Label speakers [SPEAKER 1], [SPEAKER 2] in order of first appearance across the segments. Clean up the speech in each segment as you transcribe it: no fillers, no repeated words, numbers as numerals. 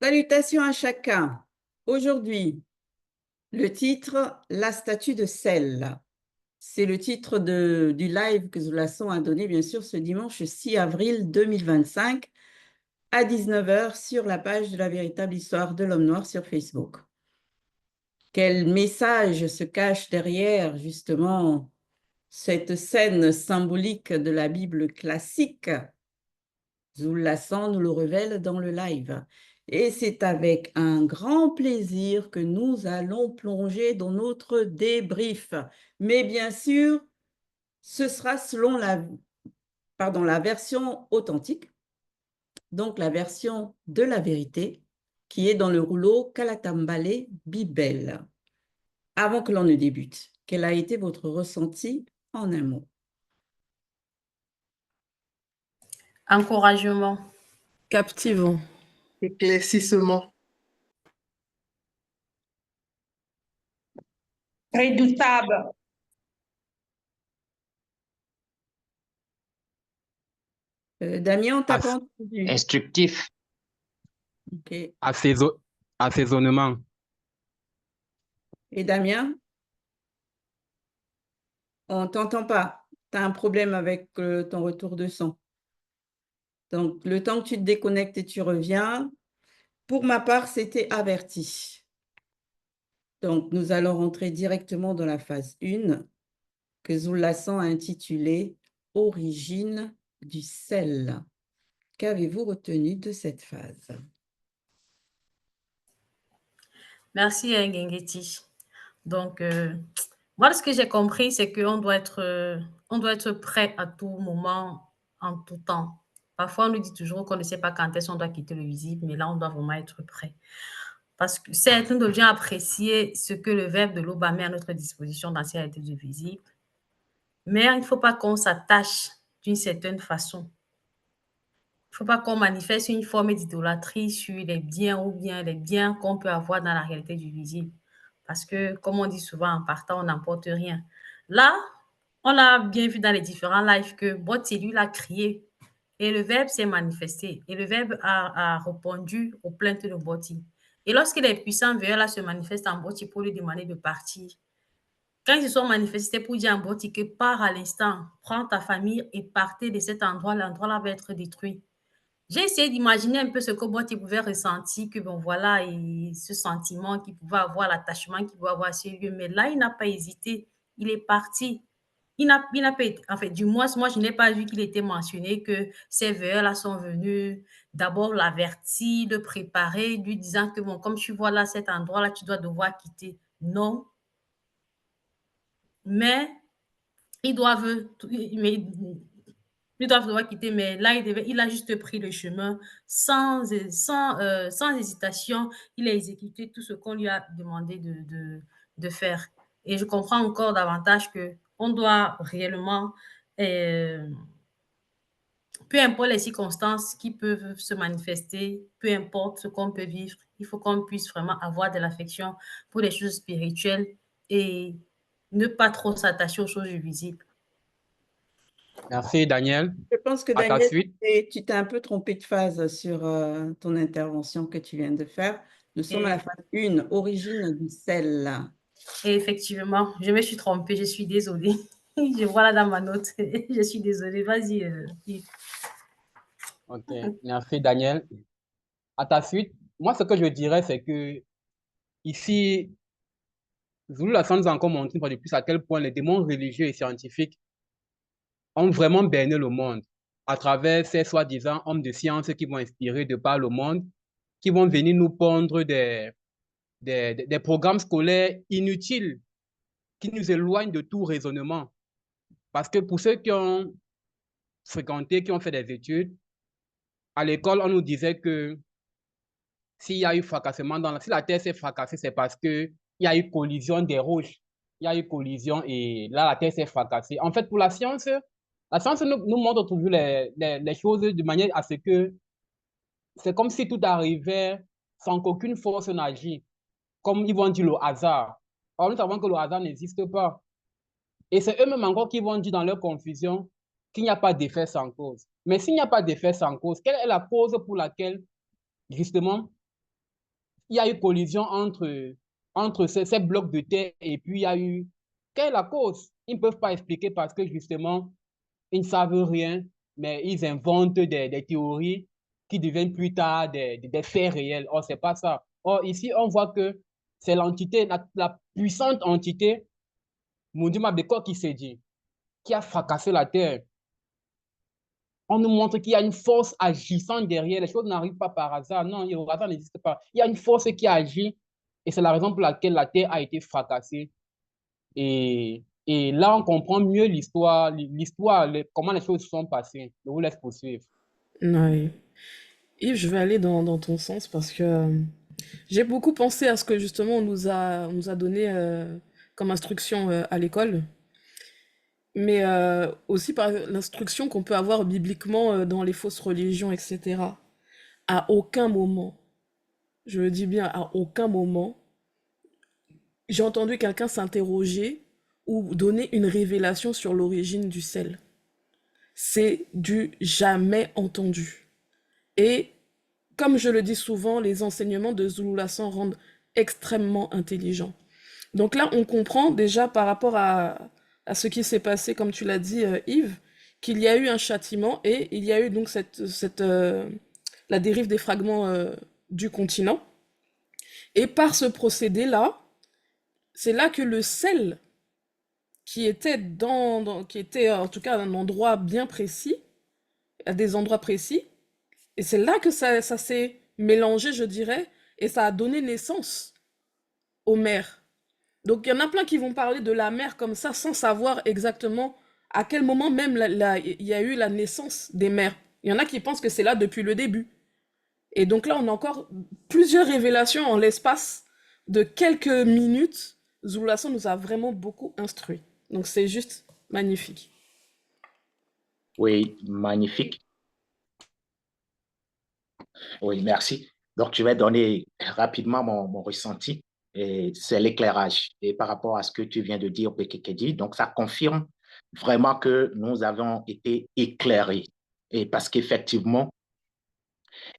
[SPEAKER 1] Salutations à chacun. Aujourd'hui, le titre La statue de sel. C'est le titre du live que Zoulasson a donné, bien sûr, ce dimanche 6 avril 2025 à 19 h sur la page de la véritable histoire de l'homme noir sur Facebook. Quel message se cache derrière, justement, cette scène symbolique de la Bible classique? Zoulasson nous le révèle dans le live. Et c'est avec un grand plaisir que nous allons plonger dans notre débrief. Mais bien sûr, ce sera selon la version authentique, donc la version de la vérité, qui est dans le rouleau Kalatambale Bibel. Avant que l'on ne débute, quel a été votre ressenti en un mot?
[SPEAKER 2] Encouragement.
[SPEAKER 3] Captivant.
[SPEAKER 4] Éclaircissement.
[SPEAKER 5] Redoutable.
[SPEAKER 1] Damien, on t'a pas entendu.
[SPEAKER 6] Instructif.
[SPEAKER 1] Ok.
[SPEAKER 6] Assaisonnement.
[SPEAKER 1] Et Damien? On ne t'entend pas. Tu as un problème avec ton retour de son. Donc, le temps que tu te déconnectes et tu reviens, pour ma part, c'était averti. Donc, nous allons rentrer directement dans la phase 1 que Zoulasson a intitulée « Origine du sel ». Qu'avez-vous retenu de cette phase?
[SPEAKER 2] Merci, Ngengeti. Donc, moi, ce que j'ai compris, c'est qu'on doit être prêt à tout moment, en tout temps. Parfois, on nous dit toujours qu'on ne sait pas quand est-ce qu'on doit quitter le visible, mais là, on doit vraiment être prêt. Parce que certes, nous devions apprécier ce que le Verbe de l'Aube met à notre disposition dans ces réalités du visible, mais il ne faut pas qu'on s'attache d'une certaine façon. Il ne faut pas qu'on manifeste une forme d'idolâtrie sur les biens ou bien les biens qu'on peut avoir dans la réalité du visible. Parce que, comme on dit souvent, en partant, on n'emporte rien. Là, on a bien vu dans les différents lives que Boti, lui, l'a crié et le Verbe s'est manifesté. Et le Verbe a répondu aux plaintes de Boti. Et lorsque les puissants veilleurs là se manifestent en Boti pour lui demander de partir, quand ils se sont manifestés pour dire en Boti que pars à l'instant, prends ta famille et partez de cet endroit, l'endroit là va être détruit. J'ai essayé d'imaginer un peu ce que Boti pouvait ressentir, que bon voilà, et ce sentiment qu'il pouvait avoir, l'attachement qu'il pouvait avoir à ce lieu. Mais là, il n'a pas hésité, il est parti. Il n'a pas été, en fait, du moins, moi, je n'ai pas vu qu'il était mentionné que ces veilleurs-là sont venus d'abord l'avertir, le préparer, lui disant que bon, comme tu vois là, cet endroit-là, tu dois devoir quitter. Non. Mais ils doivent devoir quitter, mais là, il a juste pris le chemin sans hésitation. Il a exécuté tout ce qu'on lui a demandé de faire. Et je comprends encore davantage qu'on doit réellement, peu importe les circonstances qui peuvent se manifester, peu importe ce qu'on peut vivre, il faut qu'on puisse vraiment avoir de l'affection pour les choses spirituelles et ne pas trop s'attacher aux choses visibles.
[SPEAKER 6] Merci, Daniel.
[SPEAKER 1] Je pense que
[SPEAKER 6] À ta
[SPEAKER 1] Daniel,
[SPEAKER 6] suite.
[SPEAKER 1] tu t'es un peu trompé de phase sur ton intervention que tu viens de faire. Nous sommes à la phase 1, origine du sel.
[SPEAKER 2] Et effectivement, je me suis trompée, je suis désolée. Je vois là dans ma note, je suis désolée. Vas-y, Yves.
[SPEAKER 6] Ok, merci, Daniel. À ta suite, moi, ce que je dirais, c'est que ici, Zoulasson nous a encore montré une fois de plus à quel point les démons religieux et scientifiques ont vraiment berné le monde à travers ces soi-disant hommes de science qui vont inspirer de par le monde, qui vont venir nous pondre des programmes scolaires inutiles qui nous éloignent de tout raisonnement. Parce que pour ceux qui ont fréquenté, qui ont fait des études, à l'école, on nous disait que s'il y a eu fracassement si la Terre s'est fracassée, c'est parce qu'il y a eu collision des roches. Il y a eu collision et là, la Terre s'est fracassée. En fait, pour la science nous montre toujours les choses de manière à ce que c'est comme si tout arrivait sans qu'aucune force n'agit. Comme ils vont dire le hasard. Or, nous savons que le hasard n'existe pas. Et c'est eux-mêmes encore qui vont dire dans leur confusion qu'il n'y a pas d'effet sans cause. Mais s'il n'y a pas d'effet sans cause, quelle est la cause pour laquelle, justement, il y a eu collision entre ces blocs de terre et puis il y a eu... Quelle est la cause? Ils ne peuvent pas expliquer parce que justement, ils ne savent rien, mais ils inventent des théories qui deviennent plus tard des faits réels. Or, ce n'est pas ça. Or, ici, on voit que c'est l'entité, la puissante entité, Mundi Mabeko qui s'est dit, qui a fracassé la terre. On nous montre qu'il y a une force agissante derrière. Les choses n'arrivent pas par hasard. Non, le hasard n'existe pas. Il y a une force qui agit et c'est la raison pour laquelle la terre a été fracassée. Et là, on comprend mieux l'histoire, comment les choses se sont passées. Je vous laisse poursuivre.
[SPEAKER 3] Ouais. Yves, je vais aller dans ton sens parce que j'ai beaucoup pensé à ce que justement on nous a donné comme instruction à l'école, mais aussi par l'instruction qu'on peut avoir bibliquement dans les fausses religions, etc. À aucun moment, je le dis bien, à aucun moment, j'ai entendu quelqu'un s'interroger ou donner une révélation sur l'origine du sel. C'est du jamais entendu. Et comme je le dis souvent, les enseignements de Zulu Lassan rendent extrêmement intelligents. Donc là, on comprend déjà par rapport à ce qui s'est passé, comme tu l'as dit, Yves, qu'il y a eu un châtiment et il y a eu donc la dérive des fragments du continent. Et par ce procédé-là, c'est là que le sel, qui était qui était en tout cas à un endroit bien précis, à des endroits précis, et c'est là que ça s'est mélangé, je dirais, et ça a donné naissance aux mers. Donc il y en a plein qui vont parler de la mer comme ça, sans savoir exactement à quel moment même il y a eu la naissance des mers. Il y en a qui pensent que c'est là depuis le début. Et donc là, on a encore plusieurs révélations en l'espace de quelques minutes. Zulu Lassan nous a vraiment beaucoup instruits. Donc c'est juste magnifique.
[SPEAKER 5] Oui, magnifique. Oui, merci. Donc, je vais donner rapidement mon ressenti. Et c'est l'éclairage. Et par rapport à ce que tu viens de dire, Bekekedi, donc ça confirme vraiment que nous avons été éclairés. Et parce qu'effectivement,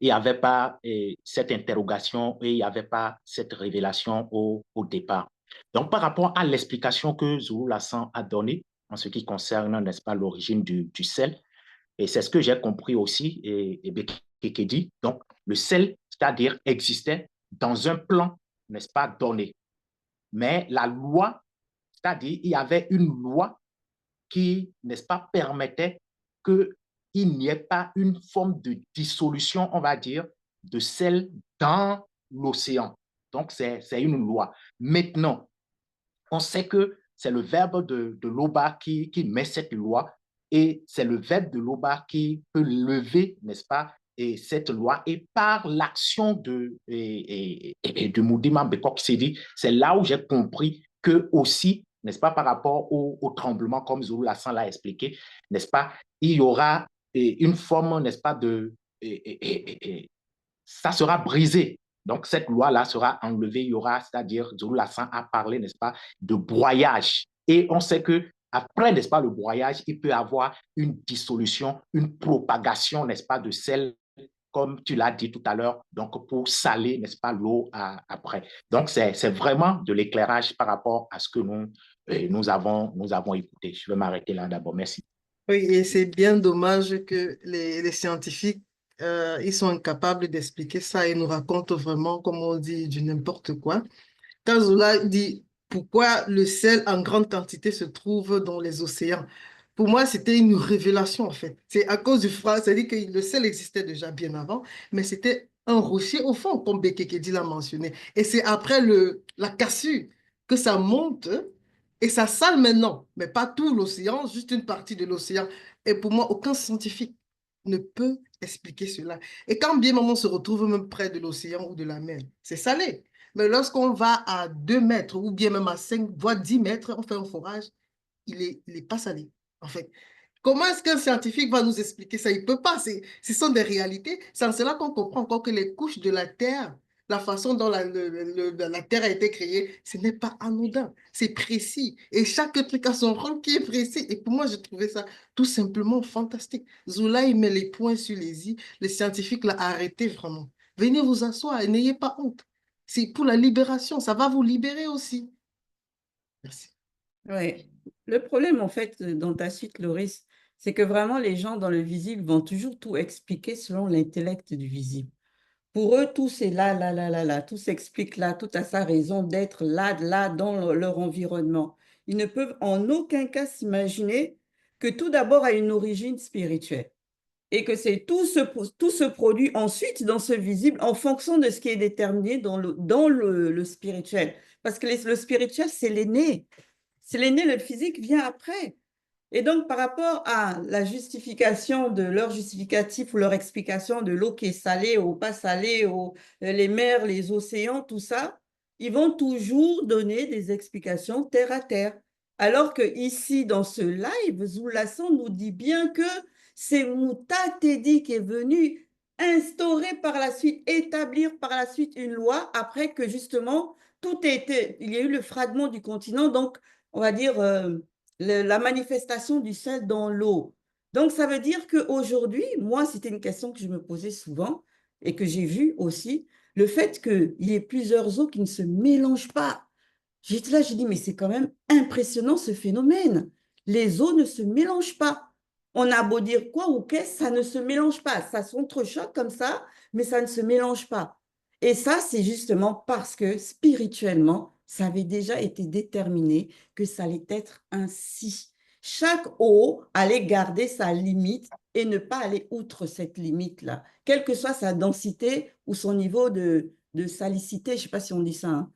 [SPEAKER 5] il n'y avait pas cette interrogation et il n'y avait pas cette révélation au départ. Donc, par rapport à l'explication que Zulu Lassan a donnée en ce qui concerne, n'est-ce pas, l'origine du sel, et c'est ce que j'ai compris aussi, et Bekekedi, donc le sel, c'est-à-dire existait dans un plan, n'est-ce pas, donné. Mais la loi, c'est-à-dire il y avait une loi qui, n'est-ce pas, permettait qu'il n'y ait pas une forme de dissolution, on va dire, de sel dans l'océan. Donc, c'est une loi. Maintenant, on sait que c'est le verbe de Loba qui met cette loi et c'est le verbe de Loba qui peut lever, n'est-ce pas, et cette loi. Et par l'action de Moudima Bekok Sedi, c'est là où j'ai compris que aussi, n'est-ce pas, par rapport au tremblement, comme Zulu Lassan l'a expliqué, n'est-ce pas, il y aura une forme, n'est-ce pas, ça sera brisé. Donc, cette loi-là sera enlevée. Il y aura, c'est-à-dire, Zulu Lassan a parlé, n'est-ce pas, de broyage. Et on sait que après, n'est-ce pas, le broyage, il peut y avoir une dissolution, une propagation, n'est-ce pas, de sel, comme tu l'as dit tout à l'heure, donc pour saler, n'est-ce pas, l'eau après. Donc, c'est vraiment de l'éclairage par rapport à ce que nous avons écouté. Je vais m'arrêter là d'abord. Merci.
[SPEAKER 4] Oui, et c'est bien dommage que les scientifiques, ils sont incapables d'expliquer ça et nous racontent vraiment, comme on dit, du n'importe quoi. Quand Zola dit pourquoi le sel en grande quantité se trouve dans les océans, pour moi, c'était une révélation en fait. C'est à cause du froid, c'est-à-dire que le sel existait déjà bien avant, mais c'était un rocher au fond, comme Bekekedi l'a mentionné. Et c'est après la cassure que ça monte et ça sale maintenant, mais pas tout l'océan, juste une partie de l'océan. Et pour moi, aucun scientifique ne peut expliquer cela. Et quand bien même on se retrouve même près de l'océan ou de la mer, c'est salé. Mais lorsqu'on va à 2 mètres ou bien même à 5, voire 10 mètres, on fait un forage, il est pas salé, en fait. Comment est-ce qu'un scientifique va nous expliquer ça? Il ne peut pas. Ce sont des réalités. C'est en cela qu'on comprend encore que les couches de la Terre, la façon dont la Terre a été créée, ce n'est pas anodin. C'est précis. Et chaque truc a son rôle qui est précis. Et pour moi, j'ai trouvé ça tout simplement fantastique. Zoula, il met les points sur les i. Les scientifiques l'ont arrêté vraiment. Venez vous asseoir et n'ayez pas honte. c'est pour la libération. Ça va vous libérer aussi. Merci.
[SPEAKER 1] Oui. Le problème, en fait, dans ta suite, Loris, c'est que vraiment, les gens dans le visible vont toujours tout expliquer selon l'intellect du visible. Pour eux, tout c'est là, là, là, là, là. Tout s'explique là, tout a sa raison d'être là, là, dans leur environnement. Ils ne peuvent en aucun cas s'imaginer que tout d'abord a une origine spirituelle et que c'est tout se produit ensuite dans ce visible en fonction de ce qui est déterminé dans le spirituel. Parce que le spirituel, c'est l'aîné. C'est l'aîné, le physique vient après. Et donc, par rapport à la justification de leur justificatif ou leur explication de l'eau qui est salée ou pas salée, les mers, les océans, tout ça, ils vont toujours donner des explications terre à terre. Alors que ici, dans ce live, Zoulassan nous dit bien que c'est Mouta Tedi qui est venu instaurer par la suite, établir par la suite une loi après que justement, il y a eu le fragment du continent, donc on va dire la manifestation du sel dans l'eau. Donc, ça veut dire qu'aujourd'hui, moi, c'était une question que je me posais souvent et que j'ai vue aussi, le fait qu'il y ait plusieurs eaux qui ne se mélangent pas. J'étais là, j'ai dit, mais c'est quand même impressionnant ce phénomène. Les eaux ne se mélangent pas. On a beau dire quoi ou qu'est-ce, ça ne se mélange pas. Ça s'entrechoque comme ça, mais ça ne se mélange pas. Et ça, c'est justement parce que spirituellement, ça avait déjà été déterminé que ça allait être ainsi. Chaque eau allait garder sa limite et ne pas aller outre cette limite-là, quelle que soit sa densité ou son niveau de salicité. Je ne sais pas si on dit ça, hein,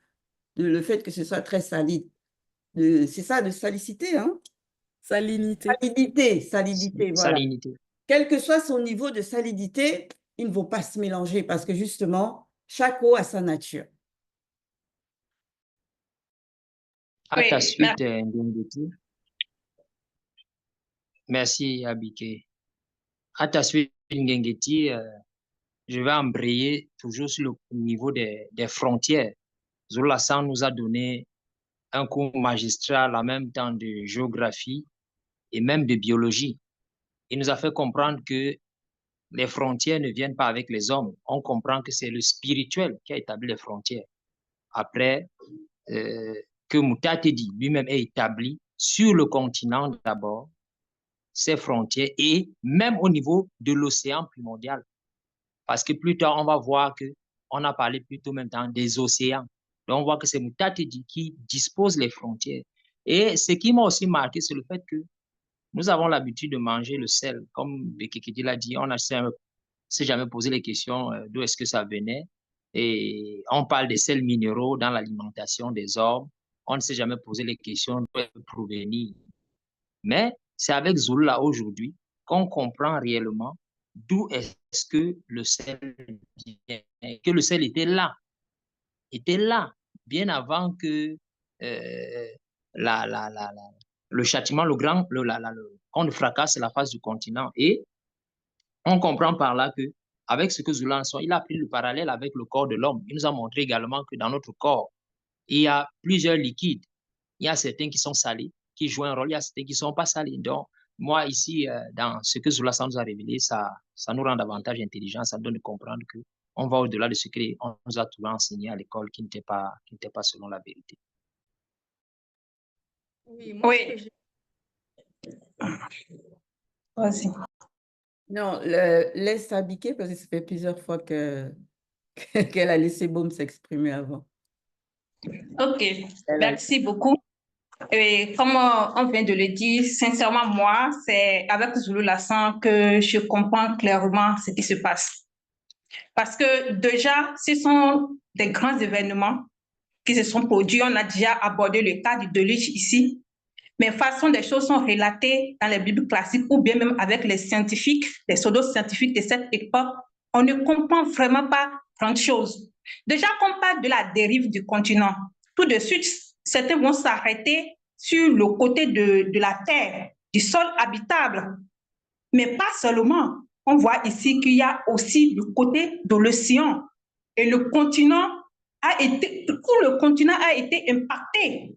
[SPEAKER 1] le fait que ce soit très salide. C'est ça, de salicité, hein?
[SPEAKER 3] Salinité.
[SPEAKER 1] Salinité, voilà.
[SPEAKER 7] Salinité.
[SPEAKER 1] Quel que soit son niveau de salinité, ils ne vont pas se mélanger parce que justement, chaque eau a sa nature.
[SPEAKER 7] À ta suite, Ngengeti. Merci, Abike. À ta suite, Ngengeti, je vais embrayer toujours sur le niveau des frontières. Zoulassan nous a donné un cours magistral en même temps de géographie et même de biologie. Il nous a fait comprendre que les frontières ne viennent pas avec les hommes. On comprend que c'est le spirituel qui a établi les frontières. Après, que Moutatedi lui-même ait établi sur le continent d'abord ses frontières et même au niveau de l'océan primordial. Parce que plus tard, on va voir qu'on a parlé plutôt maintenant des océans. Donc, on voit que c'est Moutatedi qui dispose les frontières. Et ce qui m'a aussi marqué, c'est le fait que nous avons l'habitude de manger le sel. Comme Bekekedi l'a dit, on ne s'est jamais posé les questions d'où est-ce que ça venait. Et on parle des sels minéraux dans l'alimentation des hommes. On ne s'est jamais posé les questions d'où elle peut provenir. Mais c'est avec Zoula aujourd'hui qu'on comprend réellement d'où est-ce que le sel vient, que le sel était là bien avant que le châtiment, qu'on ne fracasse la face du continent. Et on comprend par là que avec ce que Zoula en soit, il a pris le parallèle avec le corps de l'homme. Il nous a montré également que dans notre corps, il y a plusieurs liquides. Il y a certains qui sont salés, qui jouent un rôle, il y a certains qui ne sont pas salés. Donc, moi, ici, dans ce que Zoula nous a révélé, ça nous rend davantage intelligents, ça nous donne de comprendre qu'on va au-delà de ce qu'on nous a toujours enseigné à l'école qui n'était pas selon la vérité.
[SPEAKER 8] Oui. Vas-y.
[SPEAKER 1] Non, laisse Abiké parce que ça fait plusieurs fois qu'elle a laissé Baume s'exprimer avant.
[SPEAKER 8] Ok, merci beaucoup. Et comme on vient de le dire, sincèrement, moi, c'est avec Zoulassan que je comprends clairement ce qui se passe. Parce que déjà, ce sont des grands événements qui se sont produits. On a déjà abordé le cas du déluge ici. Mais façon des choses sont relatées dans les Bibles classiques ou bien même avec les scientifiques, les pseudo-scientifiques de cette époque, on ne comprend vraiment pas grand chose. Déjà qu'on parle de la dérive du continent, tout de suite, certains vont s'arrêter sur le côté de la terre, du sol habitable. Mais pas seulement. On voit ici qu'il y a aussi le côté de l'océan. Et tout le continent a été impacté.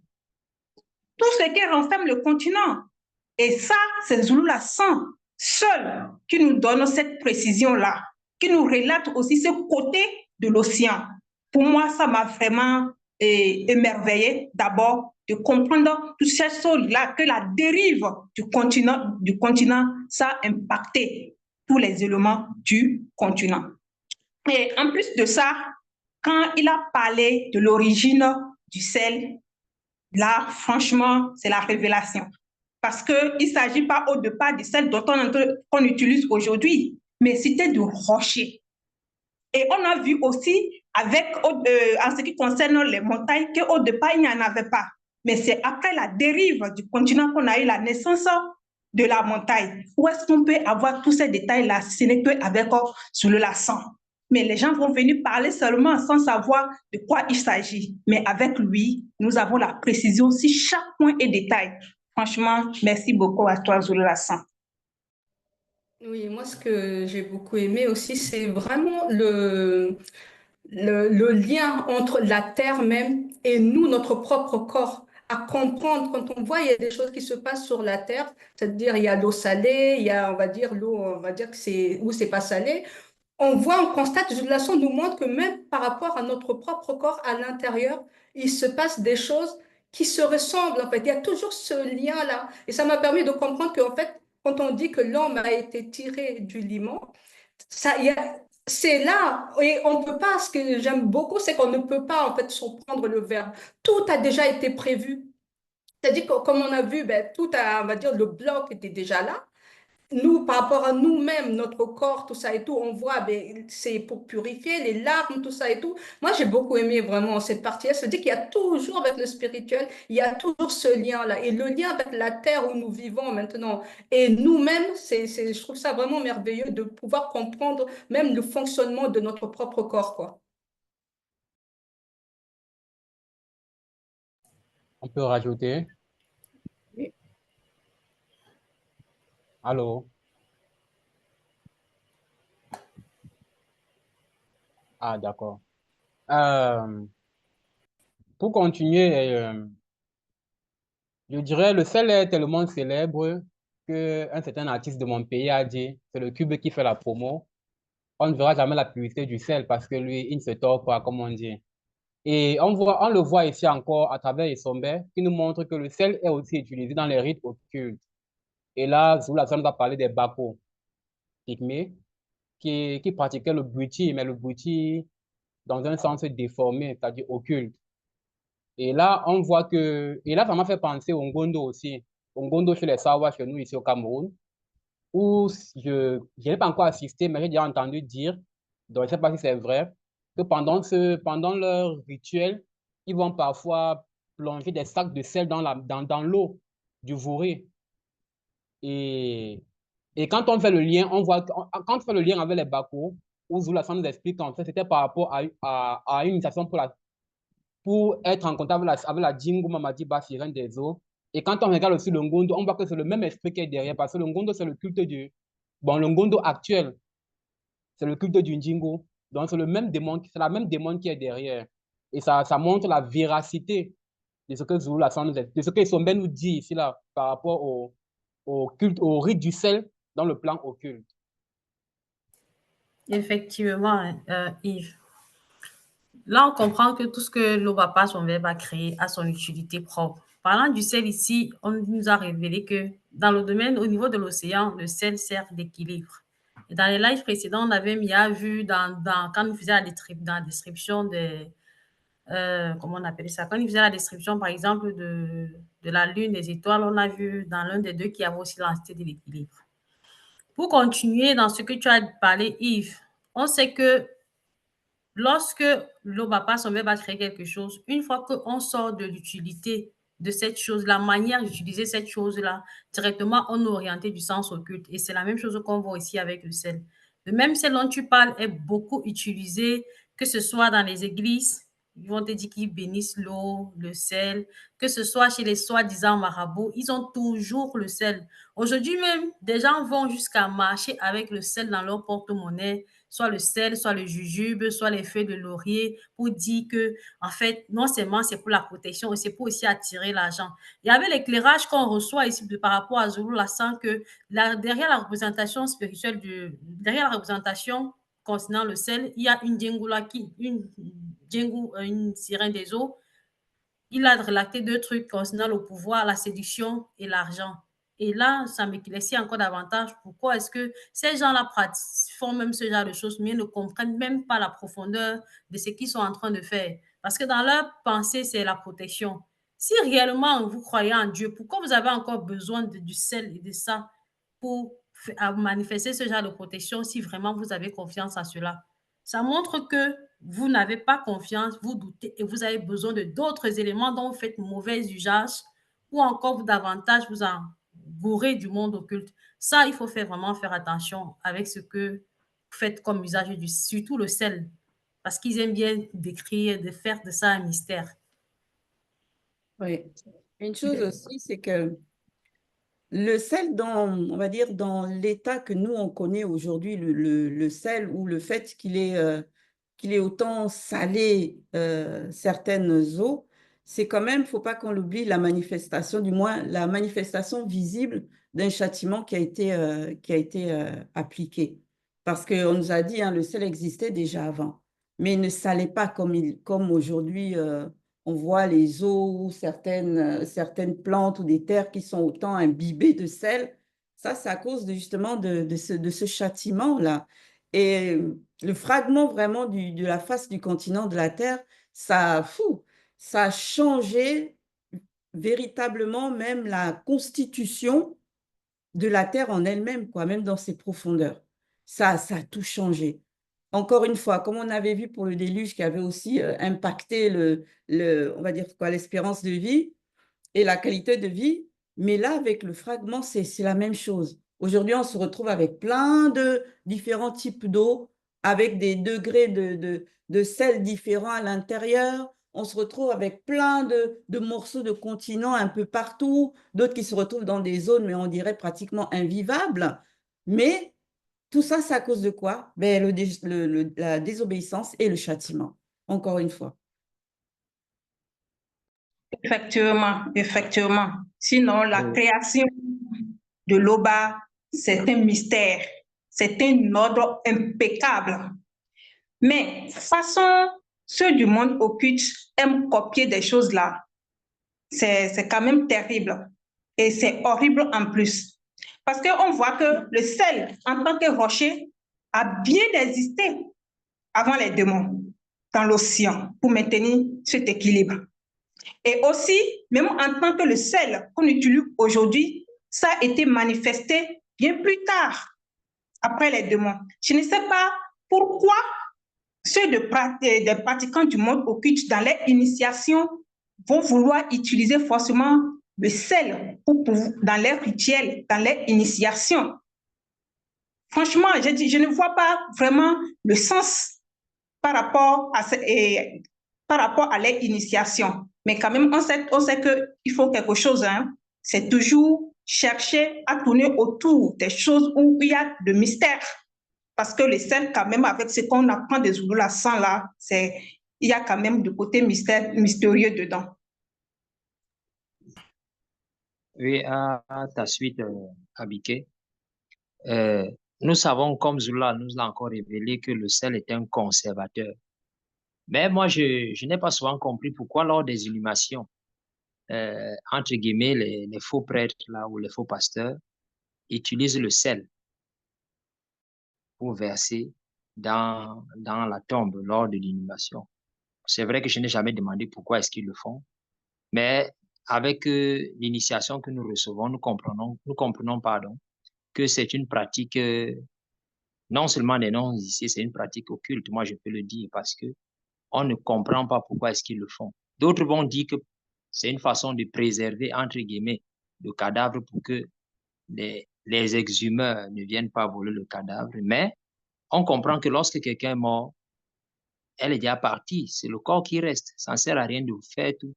[SPEAKER 8] Tout ce qui renferme le continent. Et ça, c'est Zoulassan seul qui nous donne cette précision-là, qui nous relate aussi ce côté de l'océan. pour moi, ça m'a vraiment émerveillée d'abord de comprendre toutes ces choses-là, que la dérive du continent, ça a impacté tous les éléments du continent. Et en plus de ça, quand il a parlé de l'origine du sel, là, franchement, c'est la révélation. Parce qu'il ne s'agit pas au départ du sel dont on utilise aujourd'hui, mais c'était du rocher. Et on a vu aussi, en ce qui concerne les montagnes, qu'au départ, il n'y en avait pas. Mais c'est après la dérive du continent qu'on a eu la naissance de la montagne. Où est-ce qu'on peut avoir tous ces détails-là? Ce n'est qu'avec Zulu Lassans. Mais les gens vont venir parler seulement sans savoir de quoi il s'agit. Mais avec lui, nous avons la précision sur chaque point et détail. Franchement, merci beaucoup à toi, Zulu Lassans.
[SPEAKER 9] Oui, moi, ce que j'ai beaucoup aimé aussi, c'est vraiment le lien entre la terre même et nous, notre propre corps, à comprendre quand on voit il y a des choses qui se passent sur la terre, c'est-à-dire il y a l'eau salée, il y a, on va dire, l'eau, on va dire que c'est où c'est pas salé. On voit, on constate, la sonde nous montre que même par rapport à notre propre corps, à l'intérieur, il se passe des choses qui se ressemblent. En fait, il y a toujours ce lien-là. Et ça m'a permis de comprendre qu'en fait, quand on dit que l'homme a été tiré du liman, ça, c'est là, et on peut pas, ce que j'aime beaucoup, c'est qu'on ne peut pas en fait surprendre le verbe. Tout a déjà été prévu. C'est-à-dire que, comme on a vu, ben, tout a, on va dire, le bloc était déjà là. Nous, par rapport à nous-mêmes, notre corps, tout ça et tout, on voit, ben, c'est pour purifier les larmes, tout ça et tout. Moi, j'ai beaucoup aimé vraiment cette partie-là. C'est-à-dire qu'il y a toujours, avec le spirituel, il y a toujours ce lien-là. Et le lien avec la terre où nous vivons maintenant et nous-mêmes, je trouve ça vraiment merveilleux de pouvoir comprendre même le fonctionnement de notre propre corps, quoi.
[SPEAKER 6] On peut rajouter.
[SPEAKER 9] Oui.
[SPEAKER 6] Allô? Ah, d'accord. Pour continuer, je dirais le sel est tellement célèbre qu'un certain artiste de mon pays a dit, c'est le Cube qui fait la promo. On ne verra jamais la pureté du sel parce que lui, il ne se tord pas, comme on dit. Et on le voit ici encore à travers Isombe, qui nous montre que le sel est aussi utilisé dans les rites occultes. Et là, Zulu Lassana va parler des Bako pygmées qui pratiquaient le buti, mais le buti dans un sens déformé, c'est-à-dire occulte. Et là, on voit que... Et là, ça m'a fait penser au Ngondo aussi. Au Ngondo chez les Sawa, chez nous, ici au Cameroun, où je n'ai pas encore assisté, mais j'ai déjà entendu dire, donc je ne sais pas si c'est vrai, que pendant leur rituel, ils vont parfois plonger des sacs de sel dans l'eau du Vouré. Et quand on fait le lien, on voit quand on fait le lien avec les Bako, où Zulu Lassana nous explique qu'en fait, c'était par rapport à une initiation pour être en contact avec la Djingu Mamadi Ba, sirène des eaux. Et quand on regarde aussi le Ngondo, on voit que c'est le même esprit qui est derrière, parce que le Ngondo, c'est le culte du... Bon, le Ngondo actuel, c'est le culte du Djingu. Donc, c'est le même démon, c'est la même démon qui est derrière. Et ça montre la véracité de ce que Zulu Lassana nous de ce que Sombe nous dit ici, là, par rapport au culte, au rite du sel dans le plan occulte.
[SPEAKER 2] Effectivement, Yves. Là, on comprend que tout ce que l'Obapa, son verbe, a créé a son utilité propre. Parlant du sel ici, on nous a révélé que dans le domaine, au niveau de l'océan, le sel sert d'équilibre. Et dans les lives précédents, on avait mis à vue quand nous faisions la description des... comment on appelait ça? Quand il faisait la description, par exemple, de la Lune, des étoiles, on a vu dans l'un des deux qu'il y avait aussi l'entité de l'équilibre. Pour continuer dans ce que tu as parlé, Yves, on sait que lorsque l'Obapa, son verbe, va créer quelque chose, une fois qu'on sort de l'utilité de cette chose, la manière d'utiliser cette chose-là, directement, on est orienté du sens occulte. Et c'est la même chose qu'on voit ici avec le sel. Le même sel dont tu parles est beaucoup utilisé, que ce soit dans les églises, ils vont te dire qu'ils bénissent l'eau, le sel, que ce soit chez les soi-disant marabouts, ils ont toujours le sel. Aujourd'hui même, des gens vont jusqu'à marcher avec le sel dans leur porte-monnaie, soit le sel, soit le jujube, soit les feuilles de laurier, pour dire que, en fait, non seulement c'est pour la protection, c'est pour aussi attirer l'argent. Il y avait l'éclairage qu'on reçoit ici par rapport à Zulu Lassana, que derrière la représentation spirituelle, derrière la représentation concernant le sel, il y a une une sirène des eaux. Il a relaté 2 trucs concernant le pouvoir, la séduction et l'argent. Et là, ça m'éclaircit encore davantage. Pourquoi est-ce que ces gens-là font même ce genre de choses, mais ne comprennent même pas la profondeur de ce qu'ils sont en train de faire? Parce que dans leur pensée, c'est la protection. Si réellement vous croyez en Dieu, pourquoi vous avez encore besoin du sel et de ça pour manifester ce genre de protection si vraiment vous avez confiance à cela? Ça montre que vous n'avez pas confiance, vous doutez et vous avez besoin de d'autres éléments dont vous faites mauvais usage ou encore vous davantage vous en bourrez du monde occulte. Ça, il faut vraiment faire attention avec ce que vous faites comme usage, surtout le sel, parce qu'ils aiment bien décrire, de faire de ça un mystère.
[SPEAKER 1] Oui. Une chose aussi, c'est que le sel, on va dire, dans l'état que nous, on connaît aujourd'hui, le sel ou le fait qu'il est autant salé certaines eaux, c'est quand même, il ne faut pas qu'on l'oublie, la manifestation, du moins la manifestation visible d'un châtiment qui a été appliqué. Parce qu'on nous a dit, hein, le sel existait déjà avant, mais il ne salait pas comme aujourd'hui. On voit les eaux ou certaines plantes ou des terres qui sont autant imbibées de sel. Ça, c'est à cause justement de ce châtiment-là. Et le fragment vraiment de la face du continent de la Terre, ça a changé véritablement même la constitution de la Terre en elle-même, quoi, même dans ses profondeurs. Ça a tout changé. Encore une fois, comme on avait vu pour le déluge qui avait aussi impacté on va dire quoi, l'espérance de vie et la qualité de vie, mais là, avec le fragment, c'est la même chose. Aujourd'hui, on se retrouve avec plein de différents types d'eau, avec des degrés de sel différents à l'intérieur. On se retrouve avec plein de morceaux de continents un peu partout, d'autres qui se retrouvent dans des zones, mais on dirait pratiquement invivables. Mais tout ça, c'est à cause de quoi? Ben, la désobéissance et le châtiment, encore une fois.
[SPEAKER 8] Effectivement, effectivement. Sinon, la création de l'Oba, c'est un mystère, c'est un ordre impeccable. Mais façon, ceux du monde occulte aiment copier des choses là. C'est quand même terrible. Et c'est horrible en plus. Parce qu'on voit que le sel, en tant que rocher, a bien existé avant les démons dans l'océan pour maintenir cet équilibre. Et aussi, même en tant que le sel qu'on utilise aujourd'hui, ça a été manifesté bien plus tard, après les démons. Je ne sais pas pourquoi ceux des pratiquants du monde occulte dans leur initiation vont vouloir utiliser forcément le sel dans leur rituel, dans leur initiation. Franchement, je ne vois pas vraiment le sens par rapport à leur initiation. Mais quand même, on sait qu'il faut quelque chose. Hein. C'est toujours chercher à tourner autour des choses où il y a de mystère. Parce que le sel, quand même, avec ce qu'on apprend des Zoulou Lassan là, il y a quand même du côté mystérieux dedans.
[SPEAKER 7] Oui, à ta suite, Abike. Nous savons, comme Zula nous l'a encore révélé, que le sel est un conservateur. Mais moi, je n'ai pas souvent compris pourquoi lors des inhumations, entre guillemets, les faux prêtres là, ou les faux pasteurs utilisent le sel pour verser dans la tombe lors de l'inhumation. C'est vrai que je n'ai jamais demandé pourquoi est-ce qu'ils le font, mais avec l'initiation que nous recevons, nous comprenons que c'est une pratique, non seulement des non-initiés, c'est une pratique occulte, moi je peux le dire, parce que on ne comprend pas pourquoi est-ce qu'ils le font. D'autres vont dire que c'est une façon de préserver, entre guillemets, le cadavre pour que les exhumeurs ne viennent pas voler le cadavre. Mais on comprend que lorsque quelqu'un est mort, elle est déjà partie. C'est le corps qui reste. Ça ne sert à rien de faire tout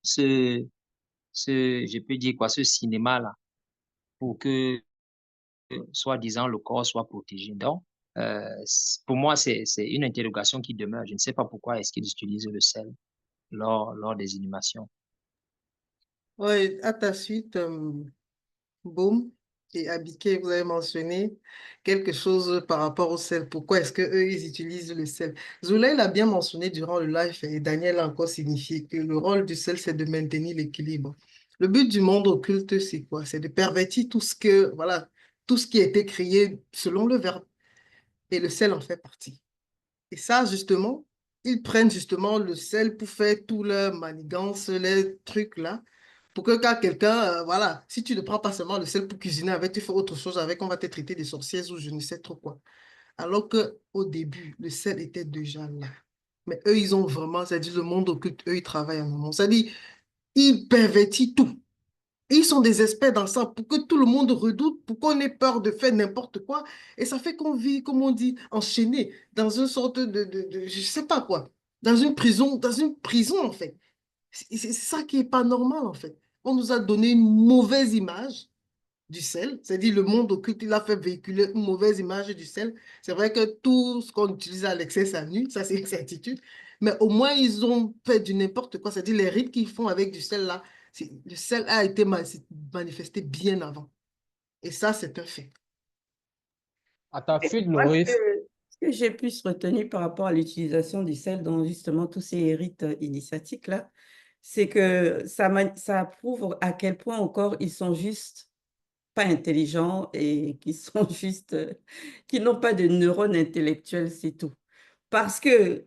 [SPEAKER 7] je peux dire quoi, ce cinéma-là, pour que, soi-disant, le corps soit protégé. Donc, pour moi, c'est une interrogation qui demeure. Je ne sais pas pourquoi est-ce qu'ils utilisent le sel lors des inhumations.
[SPEAKER 4] Oui, à ta suite, Boum. Et Abiké, vous avez mentionné quelque chose par rapport au sel. Pourquoi est-ce qu'eux, ils utilisent le sel? Zoula, il a bien mentionné durant le live et Daniel a encore signifié que le rôle du sel, c'est de maintenir l'équilibre. Le but du monde occulte, c'est quoi? C'est de pervertir tout ce que, voilà, tout ce qui a été créé selon le verbe. Et le sel en fait partie. Et ça, justement, ils prennent justement le sel pour faire tout leur manigance, les trucs là, pour que quand quelqu'un, voilà, si tu ne prends pas seulement le sel pour cuisiner avec, tu fais autre chose avec, on va te traiter de sorcière ou je ne sais trop quoi. Alors qu'au début, le sel était déjà là. Mais eux, ils ont vraiment, c'est-à-dire le monde occulte, eux, ils travaillent en amont. C'est-à-dire, ils pervertissent tout. Ils sont des experts dans ça pour que tout le monde redoute, pour qu'on ait peur de faire n'importe quoi. Et ça fait qu'on vit, comme on dit, enchaîné dans une sorte je sais pas quoi, dans une prison en fait. C'est ça qui est pas normal en fait. On nous a donné une mauvaise image du sel, c'est-à-dire le monde occulte, il a fait véhiculer une mauvaise image du sel. C'est vrai que tout ce qu'on utilise à l'excès, ça nuit, ça c'est une certitude. Mais au moins, ils ont fait du n'importe quoi, c'est-à-dire les rites qu'ils font avec du sel là, le sel a été manifesté bien avant. Et ça, c'est un fait.
[SPEAKER 6] À ta suite,
[SPEAKER 1] Moi,
[SPEAKER 6] Loris.
[SPEAKER 1] ce que j'ai pu se retenir par rapport à l'utilisation du sel dans justement tous ces rites initiatiques-là, c'est que ça prouve à quel point encore ils sont juste pas intelligents et qui sont juste, qui n'ont pas de neurones intellectuels, c'est tout. Parce que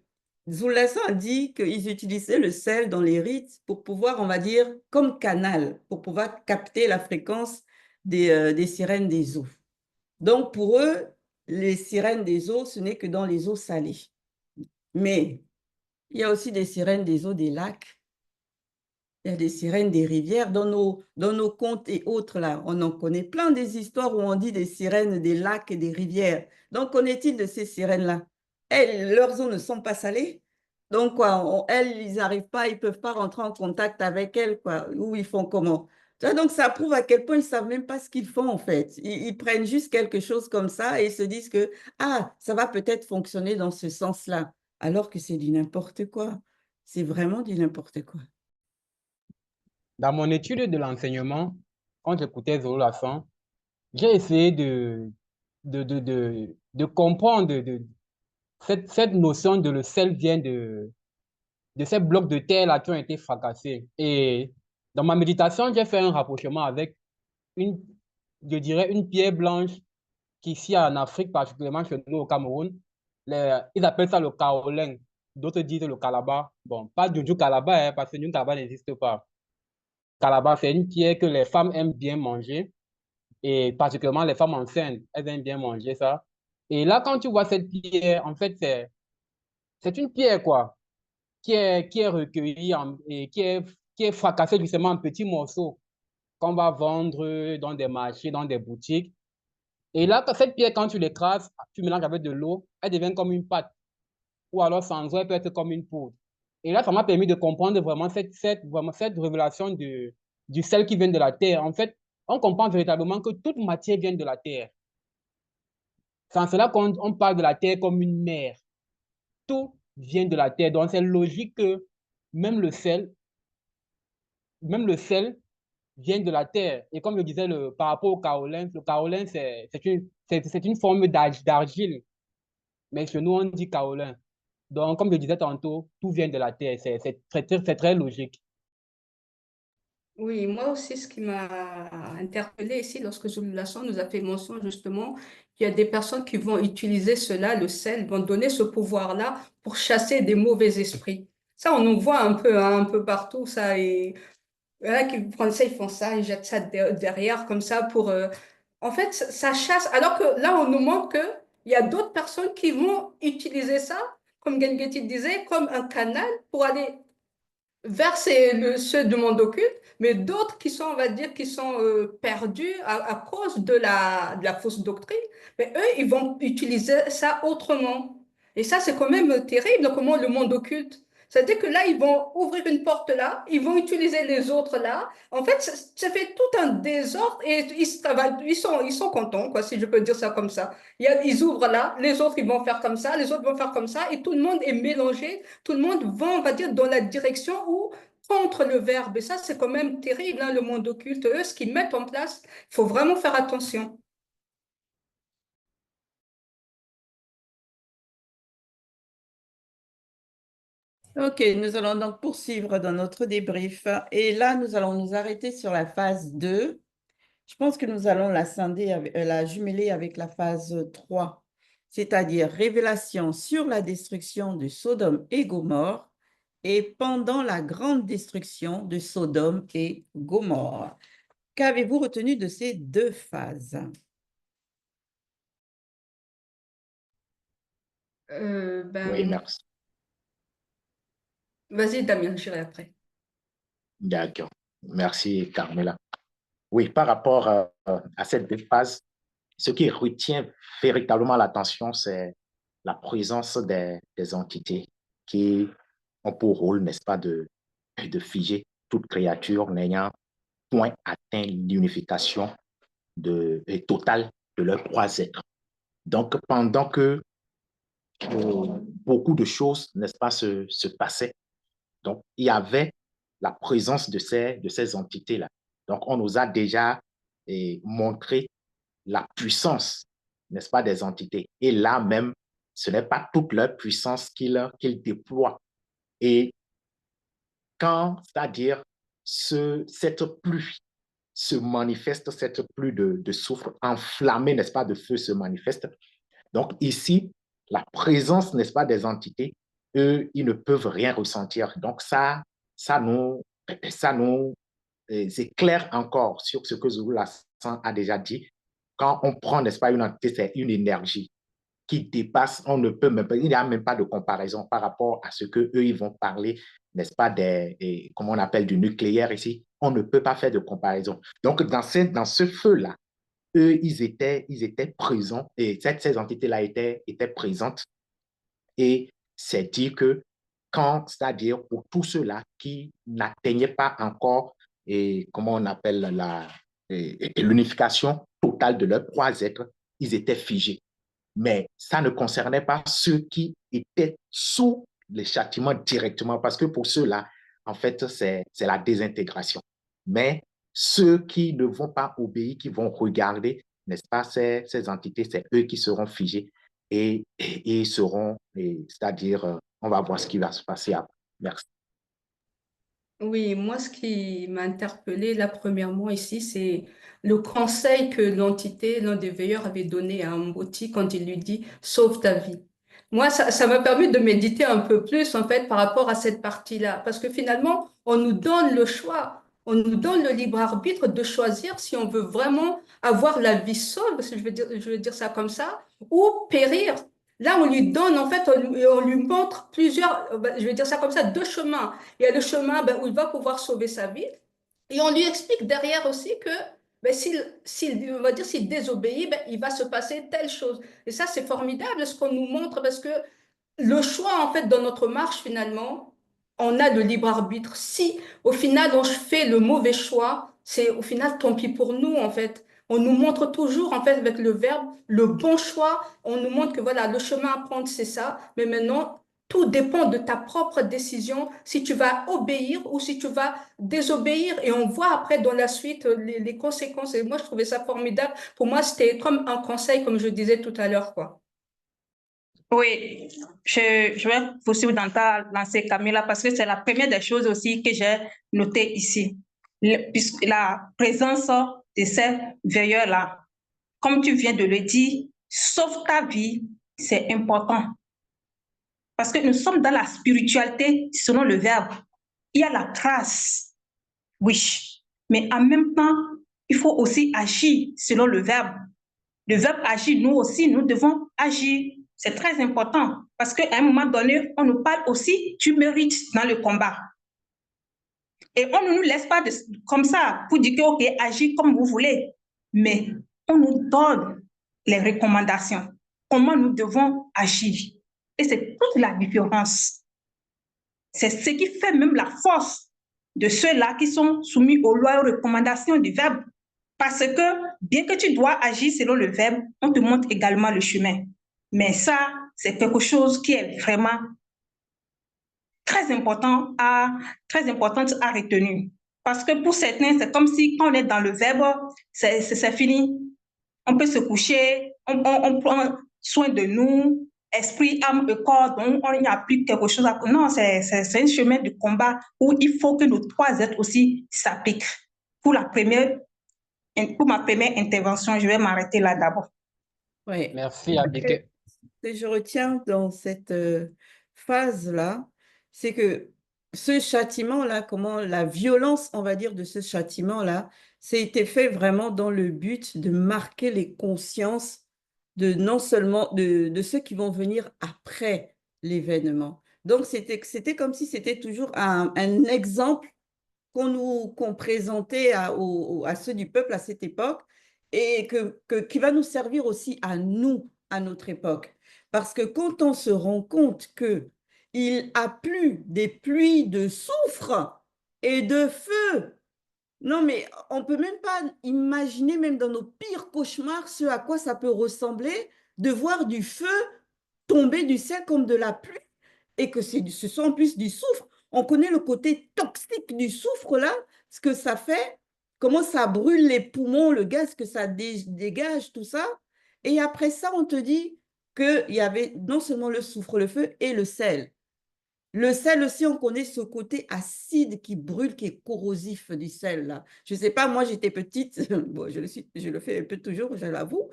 [SPEAKER 1] Zoulasan a dit qu'ils utilisaient le sel dans les rites pour pouvoir, on va dire, comme canal, pour pouvoir capter la fréquence des sirènes des eaux. Donc, pour eux, les sirènes des eaux, ce n'est que dans les eaux salées. Mais il y a aussi des sirènes des eaux des lacs. Il y a des sirènes des rivières. Dans nos contes et autres, là, on en connaît plein des histoires où on dit des sirènes des lacs et des rivières. Donc, qu'en est-il de ces sirènes-là? Elles, leurs eaux ne sont pas salées. Donc, quoi, elles, ils n'arrivent pas, ils ne peuvent pas rentrer en contact avec elles, quoi. Ou ils font comment? Donc, ça prouve à quel point ils ne savent même pas ce qu'ils font, en fait. Ils prennent juste quelque chose comme ça et ils se disent que, ah, ça va peut-être fonctionner dans ce sens-là. Alors que c'est du n'importe quoi. C'est vraiment du n'importe quoi.
[SPEAKER 6] Dans mon étude de l'enseignement, quand j'écoutais Zoro Lassan, j'ai essayé de comprendre cette notion de le sel vient de ces blocs de terre là qui ont été fracassés. Et dans ma méditation, j'ai fait un rapprochement avec une, je dirais, une pierre blanche qu'ici en Afrique, particulièrement chez nous au Cameroun, ils appellent ça le kaolin. D'autres disent le calabar. Bon, pas du calabar, hein, parce que du calabar n'existe pas. Calabar, c'est une pierre que les femmes aiment bien manger, et particulièrement les femmes enceintes, elles aiment bien manger ça. Et là, quand tu vois cette pierre, en fait, c'est une pierre, quoi, qui est recueillie et qui est fracassée justement en petits morceaux qu'on va vendre dans des marchés, dans des boutiques. Et là, cette pierre, quand tu l'écrases, tu mélanges avec de l'eau, elle devient comme une pâte. Ou alors sans eau, elle peut être comme une poudre. Et là, ça m'a permis de comprendre vraiment cette révélation du sel qui vient de la terre. En fait, on comprend véritablement que toute matière vient de la terre. C'est en cela qu'on parle de la terre comme une mère. Tout vient de la terre. Donc, c'est logique que même le sel, même le sel vient de la terre. Et comme je disais, par rapport au kaolin, le kaolin, c'est une forme d'argile. Mais chez nous, on dit kaolin. Donc, comme je disais tantôt, tout vient de la terre. C'est très logique.
[SPEAKER 9] Oui, moi aussi, ce qui m'a interpellée ici, lorsque Jules Lasson nous a fait mention justement qu'il y a des personnes qui vont utiliser cela, le sel, vont donner ce pouvoir-là pour chasser des mauvais esprits. Ça, on en voit un peu partout, ça. Et voilà, qui prennent ça, ils font ça, ils jettent ça derrière comme ça pour... En fait, ça chasse. Alors que là, on nous montre qu'il y a d'autres personnes qui vont utiliser ça, comme Gengeti disait, comme un canal pour aller vers ceux du monde occulte, mais d'autres qui sont, on va dire, qui sont perdus à cause de la fausse doctrine, mais eux, ils vont utiliser ça autrement. Et ça, c'est quand même terrible, comment le monde occulte. C'est-à-dire que là, ils vont ouvrir une porte là, ils vont utiliser les autres là. En fait, ça fait tout un désordre et ils sont contents, quoi, si je peux dire ça comme ça. Ils ouvrent là, les autres, ils vont faire comme ça, les autres vont faire comme ça, et tout le monde est mélangé, tout le monde va, on va dire, dans la direction où contre le verbe. Et ça, c'est quand même terrible, hein, le monde occulte. Eux, ce qu'ils mettent en place, il faut vraiment faire attention.
[SPEAKER 1] Ok, nous allons donc poursuivre dans notre débrief. Et là, nous allons nous arrêter sur la phase 2. Je pense que nous allons la scinder la jumeler avec la phase 3, c'est-à-dire révélation sur la destruction de Sodome et Gomorrhe et pendant la grande destruction de Sodome et Gomorrhe. Qu'avez-vous retenu de ces deux phases?
[SPEAKER 5] Oui, merci.
[SPEAKER 9] Vas-y, Damien, j'irai après.
[SPEAKER 5] D'accord. Merci, Carmela. Oui, par rapport à cette deux phases, ce qui retient véritablement l'attention, c'est la présence des entités qui ont pour rôle, n'est-ce pas, de figer toute créature n'ayant point atteint l'unification totale de leurs trois êtres. Donc, pendant que beaucoup de choses, n'est-ce pas, se passaient, donc il y avait la présence de ces entités-là. Donc, on nous a déjà montré la puissance, n'est-ce pas, des entités. Et là même, ce n'est pas toute leur puissance qu'ils déploient. Et quand, c'est-à-dire, cette pluie se manifeste, cette pluie de soufre enflammée, n'est-ce pas, de feu se manifeste. Donc ici, la présence, n'est-ce pas, des entités, eux, ils ne peuvent rien ressentir. Donc ça nous éclaire encore sur ce que Zulu Lassan a déjà dit. Quand on prend, n'est-ce pas, une entité, c'est une énergie qui dépasse, on ne peut même pas, il n'y a même pas de comparaison par rapport à ce qu'eux, ils vont parler, n'est-ce pas, comment on appelle, du nucléaire ici. On ne peut pas faire de comparaison. Donc, dans ce feu-là, eux, ils étaient présents et ces entités-là étaient présentes. Et c'est dire que c'est-à-dire pour tous ceux-là qui n'atteignaient pas encore, comment on appelle, l'unification totale de leurs trois êtres, ils étaient figés. Mais ça ne concernait pas ceux qui étaient sous les châtiments directement, parce que pour ceux-là, en fait, c'est la désintégration. Mais ceux qui ne vont pas obéir, qui vont regarder, n'est-ce pas, ces entités, c'est eux qui seront figés et seront, c'est-à-dire, on va voir ce qui va se passer après. Merci.
[SPEAKER 9] Oui, moi, ce qui m'a interpellée là, premièrement, ici, c'est le conseil que l'entité, l'un des veilleurs avait donné à Mboti quand il lui dit « sauve ta vie ». Moi, ça m'a permis de méditer un peu plus, en fait, par rapport à cette partie-là. Parce que finalement, on nous donne le choix, on nous donne le libre arbitre de choisir si on veut vraiment avoir la vie sauve, si je veux dire ça comme ça, ou périr. Là, on lui donne, en fait, on lui montre plusieurs, je vais dire ça comme ça, deux chemins. Il y a le chemin où il va pouvoir sauver sa vie. Et on lui explique derrière aussi que on va dire, s'il désobéit, il va se passer telle chose. Et ça, c'est formidable ce qu'on nous montre parce que le choix, en fait, dans notre marche, finalement, on a le libre arbitre. Si, au final, on fait le mauvais choix, c'est au final tant pis pour nous, en fait. On nous montre toujours, en fait, avec le verbe, le bon choix. On nous montre que, voilà, le chemin à prendre, c'est ça. Mais maintenant, tout dépend de ta propre décision, si tu vas obéir ou si tu vas désobéir. Et on voit après, dans la suite, les conséquences. Et moi, je trouvais ça formidable. Pour moi, c'était comme un conseil, comme je disais tout à l'heure, quoi.
[SPEAKER 8] Oui, je vais poursuivre dans ta lancée, Camilla, parce que c'est la première des choses aussi que j'ai notées ici. Puisque la présence de ces veilleurs-là, comme tu viens de le dire, sauve ta vie, c'est important. Parce que nous sommes dans la spiritualité selon le verbe. Il y a la grâce, oui, mais en même temps, il faut aussi agir selon le verbe. Le verbe agir, nous aussi, nous devons agir. C'est très important parce qu'à un moment donné, on nous parle aussi du mérite dans le combat. Et on ne nous laisse pas comme ça pour dire que, OK, agis comme vous voulez. Mais on nous donne les recommandations, comment nous devons agir. Et c'est toute la différence. C'est ce qui fait même la force de ceux-là qui sont soumis aux lois et aux recommandations du verbe. Parce que bien que tu dois agir selon le verbe, on te montre également le chemin. Mais ça, c'est quelque chose qui est vraiment très importante à retenir. Parce que pour certains, c'est comme si quand on est dans le verbe, c'est fini. On peut se coucher, on prend soin de nous, esprit, âme et corps, donc il n'y a plus quelque chose à... Non, c'est un chemin de combat où il faut que nos trois êtres aussi s'appliquent. Pour ma première intervention, je vais m'arrêter là d'abord.
[SPEAKER 1] Oui.
[SPEAKER 6] Merci, Abike.
[SPEAKER 1] Ce que je retiens dans cette phase-là, c'est que ce châtiment-là, comment la violence, on va dire, de ce châtiment-là, c'était fait vraiment dans le but de marquer les consciences de non seulement de ceux qui vont venir après l'événement. Donc, c'était comme si c'était toujours un exemple qu'on présentait à ceux du peuple à cette époque et qui va nous servir aussi à nous, à notre époque. Parce que quand on se rend compte qu'il a plu des pluies de soufre et de feu, non mais on ne peut même pas imaginer, même dans nos pires cauchemars, ce à quoi ça peut ressembler de voir du feu tomber du ciel comme de la pluie et que ce soit en plus du soufre. On connaît le côté toxique du soufre là, ce que ça fait, comment ça brûle les poumons, le gaz que ça dégage, tout ça. Et après ça, on te dit qu'il y avait non seulement le soufre, le feu et le sel. Le sel aussi, on connaît ce côté acide qui brûle, qui est corrosif du sel là. Je ne sais pas, moi j'étais petite, bon, je le fais un peu toujours, je l'avoue.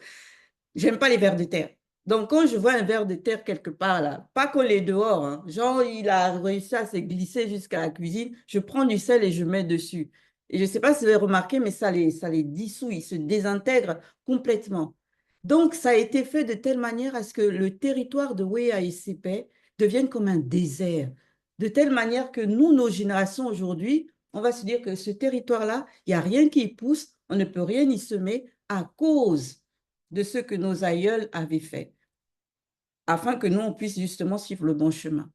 [SPEAKER 1] J'aime pas les vers de terre. Donc, quand je vois un ver de terre quelque part, là, pas qu'on est dehors, hein, genre, il a réussi à se glisser jusqu'à la cuisine, je prends du sel et je mets dessus. Et je ne sais pas si vous avez remarqué, mais ça les dissout, ils se désintègrent complètement. Donc, ça a été fait de telle manière à ce que le territoire de Wea et Sepe devienne comme un désert. De telle manière que nous, nos générations aujourd'hui, on va se dire que ce territoire-là, il n'y a rien qui y pousse, on ne peut rien y semer à cause de ce que nos aïeuls avaient fait, afin que nous, on puisse justement suivre le bon chemin.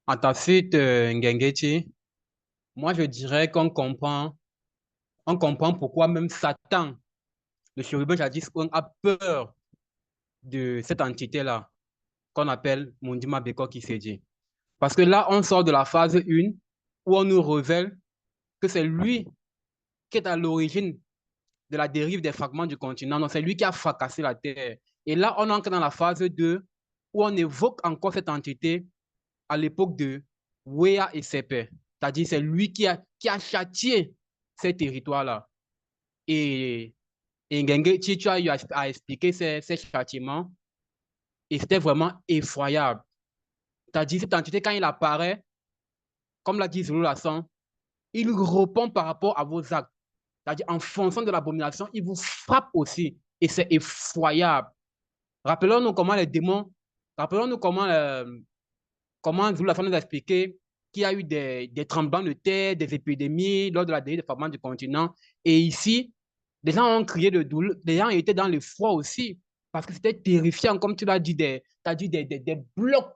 [SPEAKER 6] À ta suite, Ngengeti, moi je dirais qu'on comprend pourquoi même Satan, le chérubin jadis, a peur de cette entité-là, qu'on appelle Mundima Beko Kiseji. Parce que là, on sort de la phase 1, où on nous révèle que c'est lui qui est à l'origine de la dérive des fragments du continent. Donc, c'est lui qui a fracassé la Terre. Et là, on entre dans la phase 2, où on évoque encore cette entité à l'époque de Wea et Sepe. C'est-à-dire, c'est lui qui a châtié ces territoires-là. Et Ngenge, tu as eu à expliquer ces châtiments. Et c'était vraiment effroyable. C'est-à-dire, cette entité, quand il apparaît, comme l'a dit Zulu Lasson, il répond par rapport à vos actes. C'est-à-dire, en fonction de l'abomination, il vous frappe aussi. Et c'est effroyable. Rappelons-nous comment les démons, rappelons-nous comment Zulu Lasson nous a expliqué qu'il y a eu des tremblements de terre, des épidémies lors de la dérive des fragments du continent. Et ici, des gens ont crié de douleur, des gens étaient dans le froid aussi, parce que c'était terrifiant, comme tu l'as dit, des blocs.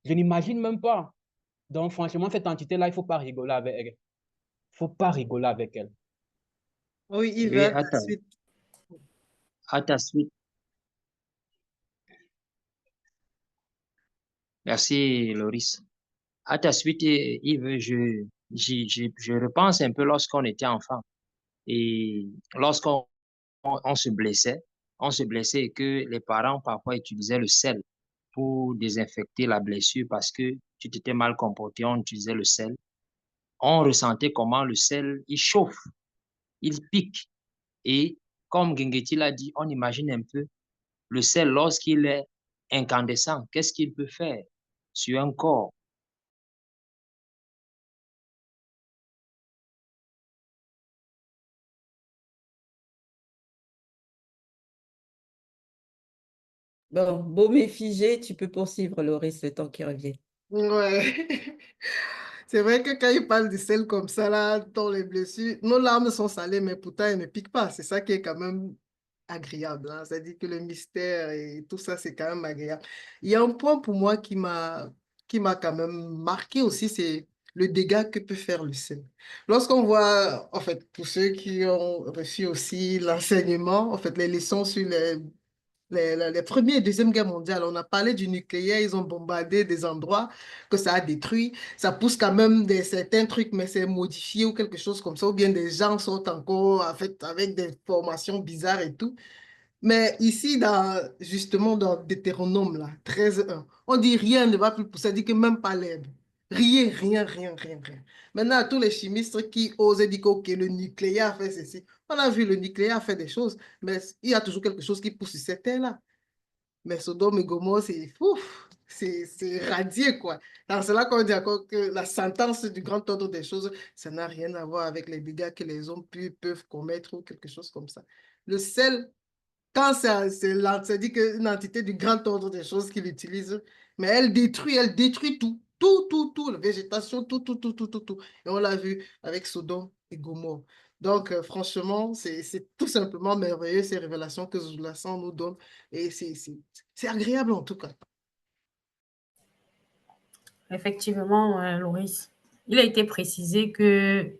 [SPEAKER 6] Je n'imagine même pas. Donc, franchement, cette entité-là, il ne faut pas rigoler avec elle. Il ne faut pas rigoler avec elle.
[SPEAKER 4] Oui, il
[SPEAKER 7] Oui,
[SPEAKER 4] va à ta suite.
[SPEAKER 7] à ta suite. Merci, Loris. À ta suite, Yves, je repense un peu lorsqu'on était enfant et lorsqu'on on se blessait, et que les parents parfois utilisaient le sel pour désinfecter la blessure parce que tu t'étais mal comporté, on utilisait le sel. On ressentait comment le sel, il chauffe, il pique. Et comme Gengeti l'a dit, on imagine un peu le sel lorsqu'il est incandescent, qu'est-ce qu'il peut faire sur un corps?
[SPEAKER 1] Bon, baume est figé, tu peux poursuivre, Loris, le temps qui revient.
[SPEAKER 4] Ouais. C'est vrai que quand il parle de sel comme ça, là, dans les blessures, nos larmes sont salées, mais pourtant, elles ne piquent pas. C'est ça qui est quand même agréable, hein. C'est-à-dire que le mystère et tout ça, c'est quand même agréable. Il y a un point pour moi qui m'a quand même marqué aussi, c'est le dégât que peut faire le sel. Lorsqu'on voit, en fait, pour ceux qui ont reçu aussi l'enseignement, en fait, les leçons sur les Première et Deuxième Guerre mondiale. On a parlé du nucléaire, ils ont bombardé des endroits que ça a détruit. Ça pousse quand même certains trucs, mais c'est modifié ou quelque chose comme ça. Ou bien des gens sont encore en fait, avec des formations bizarres et tout. Mais ici, justement, dans Deutéronome, là, 13:1, on dit rien ne va plus pousser. Ça dit que même pas l'herbe. Rien, rien, rien, rien, rien. Maintenant, tous les chimistes qui osent dire que ok, le nucléaire fait ceci. On a vu le nucléaire fait des choses, mais il y a toujours quelque chose qui pousse sur cette terre-là. Mais Sodome et Gomorrhe, c'est radié, quoi. Dans cela qu'on dit encore que la sentence du grand ordre des choses, ça n'a rien à voir avec les dégâts que les hommes peuvent commettre ou quelque chose comme ça. Le sel, quand c'est dit qu'une entité du grand ordre des choses qu'il utilise, mais elle détruit tout, tout, tout, tout, la végétation, tout, tout, tout, tout, tout, tout. Et on l'a vu avec Sodome et Gomorrhe. Donc, franchement, c'est tout simplement merveilleux ces révélations que Zulasan nous donne. Et c'est agréable en tout cas.
[SPEAKER 2] Effectivement, Loris, il a été précisé que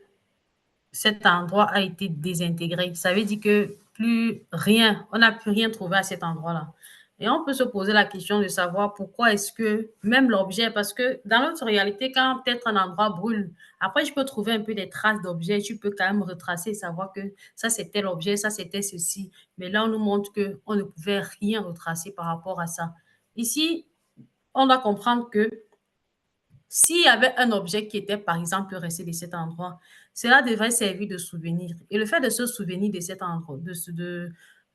[SPEAKER 2] cet endroit a été désintégré. Ça veut dire que plus rien, on n'a plus rien trouvé à cet endroit-là. Et on peut se poser la question de savoir pourquoi est-ce que même l'objet, parce que dans notre réalité, quand peut-être un endroit brûle, après je peux trouver un peu des traces d'objets, tu peux quand même retracer et savoir que ça c'était l'objet, ça c'était ceci. Mais là, on nous montre qu'on ne pouvait rien retracer par rapport à ça. Ici, on doit comprendre que s'il y avait un objet qui était, par exemple, resté de cet endroit, cela devrait servir de souvenir. Et le fait de se souvenir de cet endroit,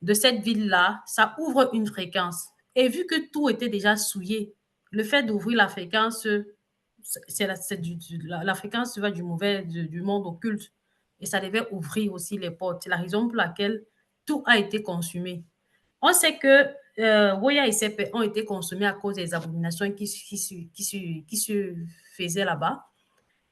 [SPEAKER 2] de cette ville-là, ça ouvre une fréquence. Et vu que tout était déjà souillé, le fait d'ouvrir la fréquence, c'est la fréquence du mauvais, du monde occulte. Et ça devait ouvrir aussi les portes. C'est la raison pour laquelle tout a été consumé. On sait que Woya et Sepe ont été consommés à cause des abominations qui se faisaient là-bas.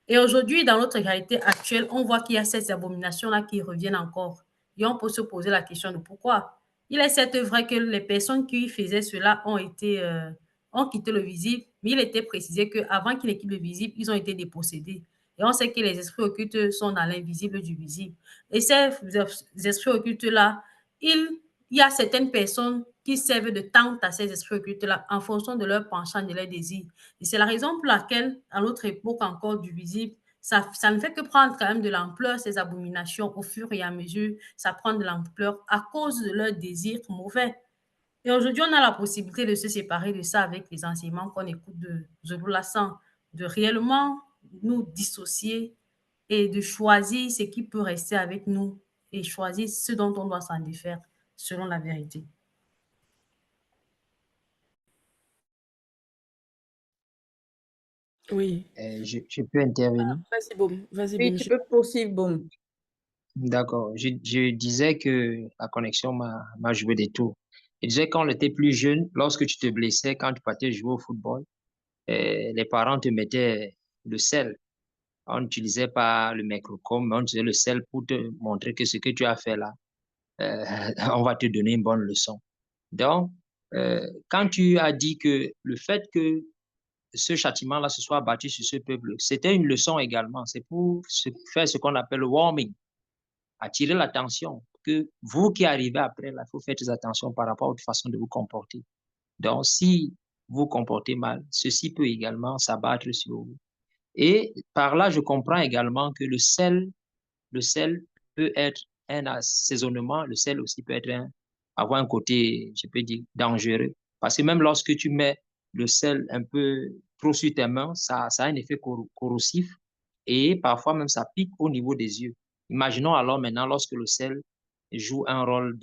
[SPEAKER 2] Et aujourd'hui, dans notre réalité actuelle, on voit qu'il y a ces abominations-là qui reviennent encore. Et on peut se poser la question de pourquoi. Il est certes vrai que les personnes qui faisaient cela ont quitté le visible, mais il était précisé qu'avant qu'ils ne quittent le visible, ils ont été dépossédés. Et on sait que les esprits occultes sont dans l'invisible du visible. Et ces esprits occultes-là, il y a certaines personnes qui servent de tente à ces esprits occultes-là en fonction de leur penchant, de leurs désirs. Et c'est la raison pour laquelle, à notre époque encore du visible, ça ne fait que prendre quand même de l'ampleur, ces abominations, au fur et à mesure, ça prend de l'ampleur à cause de leurs désirs mauvais. Et aujourd'hui, on a la possibilité de se séparer de ça avec les enseignements qu'on écoute de Zorolassan, de réellement nous dissocier et de choisir ce qui peut rester avec nous et choisir ce dont on doit s'en défaire selon la vérité.
[SPEAKER 3] Oui.
[SPEAKER 7] Je peux intervenir?
[SPEAKER 3] Vas-y, Boum. Vas-y,
[SPEAKER 1] Oui,
[SPEAKER 3] Boum.
[SPEAKER 1] tu peux poursuivre, Boum.
[SPEAKER 7] D'accord. Je disais que la connexion m'a joué des tours. Je disais quand on était plus jeune, lorsque tu te blessais, quand tu partais jouer au football, les parents te mettaient le sel. On n'utilisait pas le microcom, mais on utilisait le sel pour te montrer que ce que tu as fait là, on va te donner une bonne leçon. Donc, quand tu as dit que le fait que ce châtiment-là se soit abattu sur ce peuple, c'était une leçon également. C'est pour faire ce qu'on appelle le warming, attirer l'attention, que vous qui arrivez après, là, il faut faire très attention par rapport à votre façon de vous comporter. Donc, si vous vous comportez mal, ceci peut également s'abattre sur vous. Et par là, je comprends également que le sel peut être un assaisonnement, le sel aussi peut être avoir un côté, je peux dire, dangereux. Parce que même lorsque tu mets le sel un peu trop sur tes mains, ça a un effet corrosif et parfois même ça pique au niveau des yeux. Imaginons alors maintenant lorsque le sel joue un rôle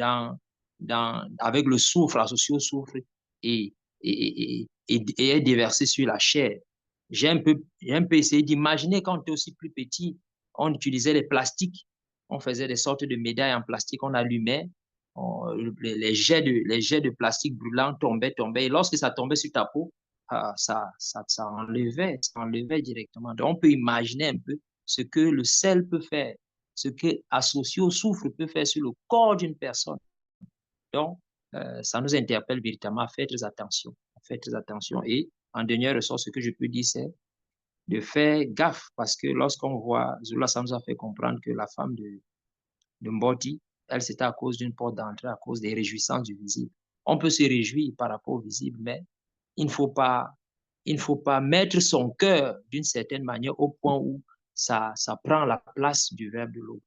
[SPEAKER 7] avec le soufre, associé au soufre et, est déversé sur la chair. J'ai un peu essayé d'imaginer quand on était aussi plus petit, on utilisait les plastiques, on faisait des sortes de médailles en plastique, on allumait, les jets de plastique brûlant tombaient, et lorsque ça tombait sur ta peau, ça enlevait directement. Donc, on peut imaginer un peu ce que le sel peut faire, ce que associé au soufre peut faire sur le corps d'une personne. Donc, ça nous interpelle véritablement à faire très attention. Et en dernier ressort, ce que je peux dire, c'est de faire gaffe, parce que lorsqu'on voit, Zula, ça nous a fait comprendre que la femme de Mboti, elle, c'était à cause d'une porte d'entrée, à cause des réjouissances du visible. On peut se réjouir par rapport au visible, mais il ne faut pas, mettre son cœur d'une certaine manière au point où ça prend la place du verbe de l'eau.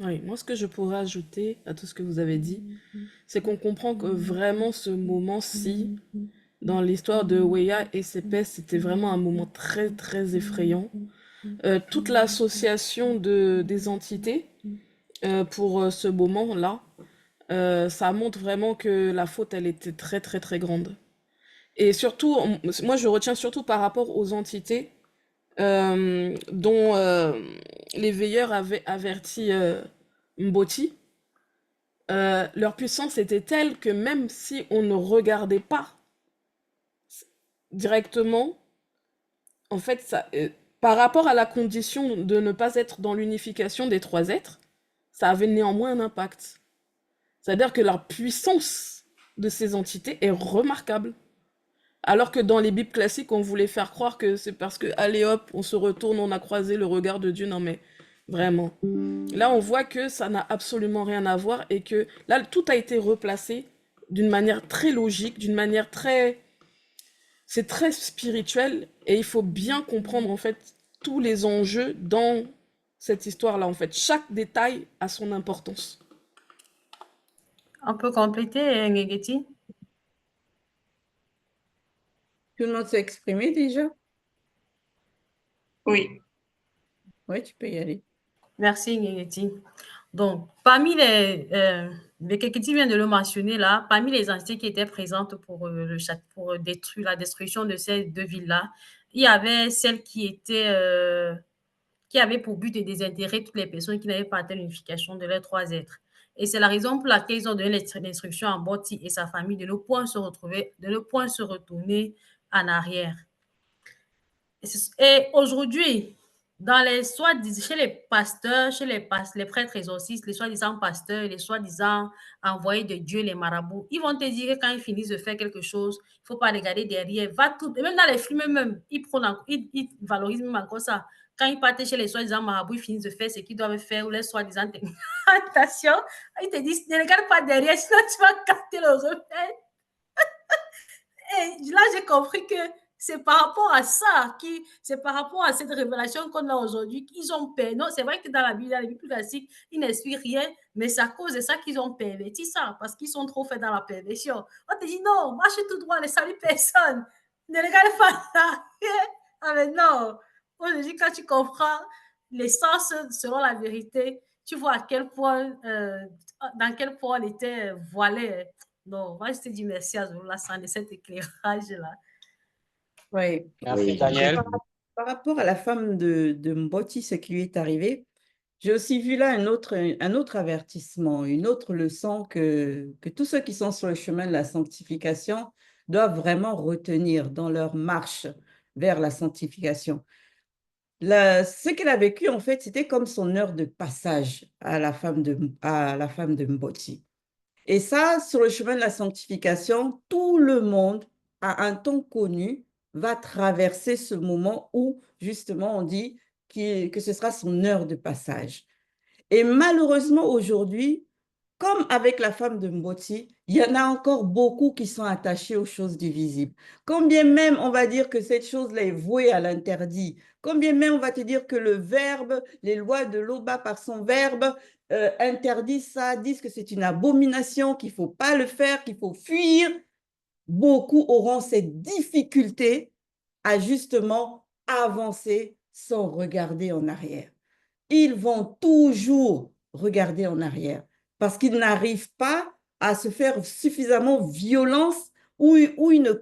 [SPEAKER 3] Oui, moi, ce que je pourrais ajouter à tout ce que vous avez dit, c'est qu'on comprend que vraiment ce moment-ci, dans l'histoire de Weya et Sepes, c'était vraiment un moment très, très effrayant. Toute l'association des entités pour ce moment-là, ça montre vraiment que la faute, elle était très, très, très grande. Et surtout, moi, je retiens surtout par rapport aux entités dont les veilleurs avaient averti Mboti. Leur puissance était telle que même si on ne regardait pas directement, en fait, par rapport à la condition de ne pas être dans l'unification des trois êtres, ça avait néanmoins un impact. C'est-à-dire que la puissance de ces entités est remarquable. Alors que dans les Bibles classiques, on voulait faire croire que c'est parce que, allez hop, on se retourne, on a croisé le regard de Dieu. Non mais, vraiment. Là, on voit que ça n'a absolument rien à voir et que là, tout a été replacé d'une manière très logique, d'une manière très... C'est très spirituel et il faut bien comprendre en fait tous les enjeux dans cette histoire-là. En fait, chaque détail a son importance.
[SPEAKER 2] On peut compléter, Ngegeti?
[SPEAKER 1] Tout le monde s'est exprimé déjà?
[SPEAKER 8] Oui.
[SPEAKER 1] Oui, tu peux y aller.
[SPEAKER 2] Merci, Ngegeti. Donc, parmi Ngegeti vient de le mentionner là, parmi les entités qui étaient présentes pour détruire la destruction de ces deux villes-là, il y avait celle qui avait pour but de désintégrer toutes les personnes qui n'avaient pas atteint l'unification de leurs trois êtres. Et c'est la raison pour laquelle ils ont donné l'instruction à Mboti et sa famille de ne point se retourner en arrière. Et aujourd'hui, chez les pasteurs, chez les prêtres exorcistes, les soi-disant pasteurs, les soi-disant envoyés de Dieu, les marabouts, ils vont te dire que quand ils finissent de faire quelque chose, il ne faut pas regarder derrière. Et même dans les films, même, ils valorisent même encore ça. Quand ils partent chez les soi-disant marabouts, ils finissent de faire ce qu'ils doivent faire ou les soi-disant attention, ils te disent ne regarde pas derrière, sinon tu vas capter le remède. Et là, j'ai compris que c'est par rapport à ça, c'est par rapport à cette révélation qu'on a aujourd'hui qu'ils ont perdu. Non, c'est vrai que dans la Bible classique, ils n'expliquent rien, mais c'est à cause de ça qu'ils ont perverti ça, parce qu'ils sont trop faits dans la perversion. On te dit non, marche tout droit, ne salue personne, ne regarde pas ça. Ah mais non, aujourd'hui, quand tu comprends l'essence selon la vérité, tu vois à quel point, dans quel point on était voilé. Non, moi je te dis merci à Zola San de cet éclairage-là.
[SPEAKER 1] Oui.
[SPEAKER 6] Merci,
[SPEAKER 5] Oui.
[SPEAKER 6] Daniel.
[SPEAKER 1] Par rapport à la femme de Mboti, ce qui lui est arrivé, j'ai aussi vu là un autre avertissement, une autre leçon que tous ceux qui sont sur le chemin de la sanctification doivent vraiment retenir dans leur marche vers la sanctification. Ce qu'elle a vécu, en fait, c'était comme son heure de passage à la femme de Mboti. Et ça, sur le chemin de la sanctification, tout le monde, à un temps connu, va traverser ce moment où, justement, on dit que ce sera son heure de passage. Et malheureusement, aujourd'hui, comme avec la femme de Mboti, il y en a encore beaucoup qui sont attachés aux choses du visible. Combien même on va dire que cette chose-là est vouée à l'interdit, combien même on va te dire que le verbe, les lois de l'Oba par son verbe, interdisent ça, disent que c'est une abomination, qu'il ne faut pas le faire, qu'il faut fuir, beaucoup auront cette difficulté à justement avancer sans regarder en arrière. Ils vont toujours regarder en arrière parce qu'ils n'arrivent pas à se faire suffisamment violence ou ils ne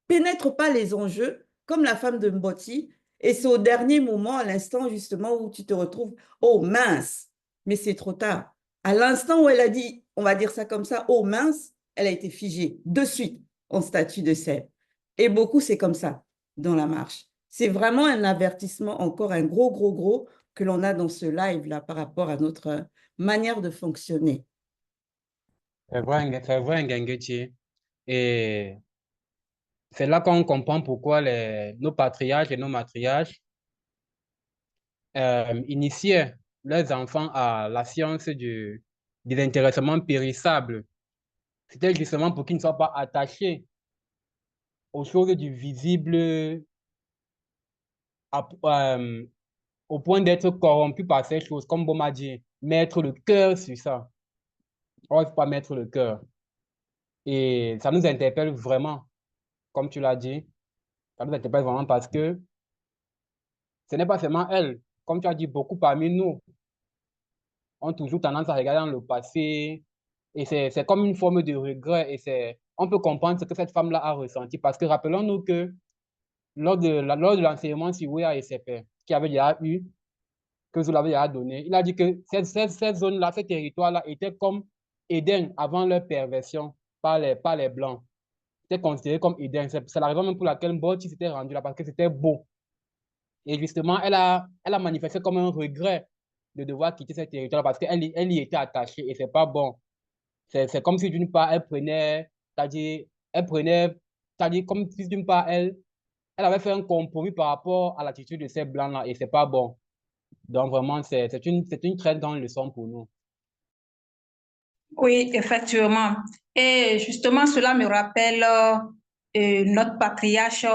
[SPEAKER 1] pénètrent pas les enjeux, comme la femme de Mboti. Et c'est au dernier moment, à l'instant justement où tu te retrouves, oh mince, mais c'est trop tard. À l'instant où elle a dit, on va dire ça comme ça, oh mince, elle a été figée de suite en statut de sel. Et beaucoup, c'est comme ça dans la marche. C'est vraiment un avertissement, encore un gros, que l'on a dans ce live-là par rapport à notre manière de fonctionner.
[SPEAKER 6] C'est vrai, Ngengeti. Et c'est là qu'on comprend pourquoi nos patriarches et nos matriarches initiaient leurs enfants à la science du désintéressement périssable. C'était justement pour qu'ils ne soient pas attachés aux choses du visible au point d'être corrompus par ces choses, comme Boma dit, mettre le cœur sur ça. On ne peut pas mettre le cœur. Et ça nous interpelle vraiment, comme tu l'as dit, ça nous interpelle vraiment parce que ce n'est pas seulement elle. Comme tu as dit, beaucoup parmi nous ont toujours tendance à regarder dans le passé et c'est comme une forme de regret et on peut comprendre ce que cette femme-là a ressenti parce que rappelons-nous que lors de l'enseignement sur Wea et ses pères, qui avait déjà eu, que vous l'avez déjà donné, il a dit que cette zone-là, ce territoire-là était comme Éden avant leur perversion par les Blancs. C'était considéré comme Éden. C'est la raison même pour laquelle Mboti s'était rendu là, parce que c'était beau. Et justement, elle a manifesté comme un regret de devoir quitter ce territoire parce qu'elle y était attachée et c'est pas bon. C'est comme si d'une part, c'est-à-dire comme si d'une part, elle avait fait un compromis par rapport à l'attitude de ces Blancs-là et c'est pas bon. Donc vraiment, c'est une très grande leçon pour nous.
[SPEAKER 8] Oui, effectivement. Et justement, cela me rappelle notre patriarche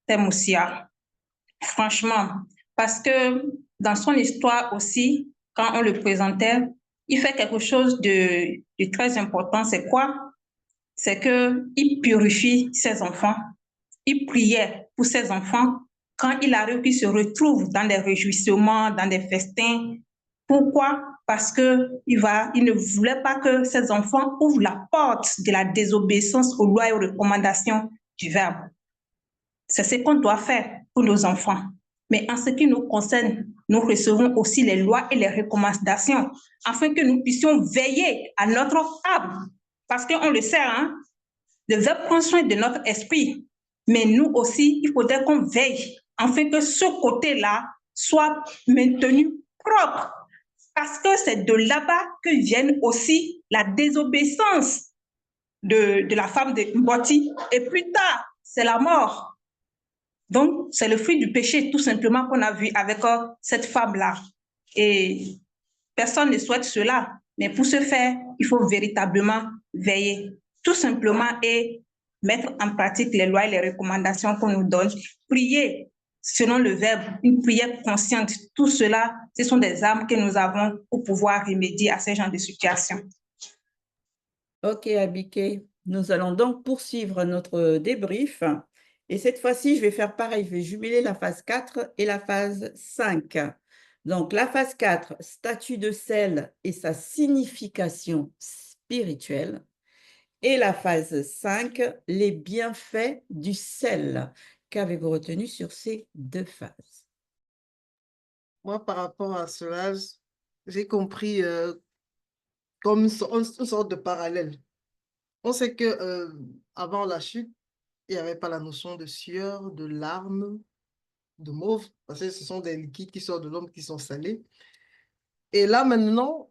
[SPEAKER 8] Temosia. Franchement, parce que dans son histoire aussi, quand on le présentait, il fait quelque chose de très important. C'est quoi? C'est qu'il purifie ses enfants. Il priait pour ses enfants. Quand il arrive, qu'il se retrouve dans des réjouissements, dans des festins. Pourquoi? Parce qu'il ne voulait pas que ses enfants ouvrent la porte de la désobéissance aux lois et aux recommandations du Verbe. C'est ce qu'on doit faire pour nos enfants. Mais en ce qui nous concerne, nous recevons aussi les lois et les recommandations afin que nous puissions veiller à notre âme. Parce qu'on le sait, hein, le Verbe prend soin de notre esprit. Mais nous aussi, il faudrait qu'on veille afin que ce côté-là soit maintenu propre. Parce que c'est de là-bas que viennent aussi la désobéissance de la femme de Mboti. Et plus tard, c'est la mort. Donc, c'est le fruit du péché, tout simplement, qu'on a vu avec cette femme-là. Et personne ne souhaite cela. Mais pour ce faire, il faut véritablement veiller, tout simplement, et mettre en pratique les lois et les recommandations qu'on nous donne. Prier selon le Verbe, une prière consciente. Tout cela, ce sont des armes que nous avons pour pouvoir remédier à ces genres de situations.
[SPEAKER 1] Ok, Abike. Nous allons donc poursuivre notre débrief. Et cette fois-ci, je vais faire pareil. Je vais jumeler la phase 4 et la phase 5. Donc, la phase 4, statut de sel et sa signification spirituelle. Et la phase 5, les bienfaits du sel. Qu'avez-vous retenu sur ces deux phases?
[SPEAKER 4] Moi, par rapport à cela, j'ai compris comme une sorte de parallèle. On sait que avant la chute, il n'y avait pas la notion de sueur, de larmes, de mauve, parce que ce sont des liquides qui sortent de l'homme qui sont salés. Et là, maintenant,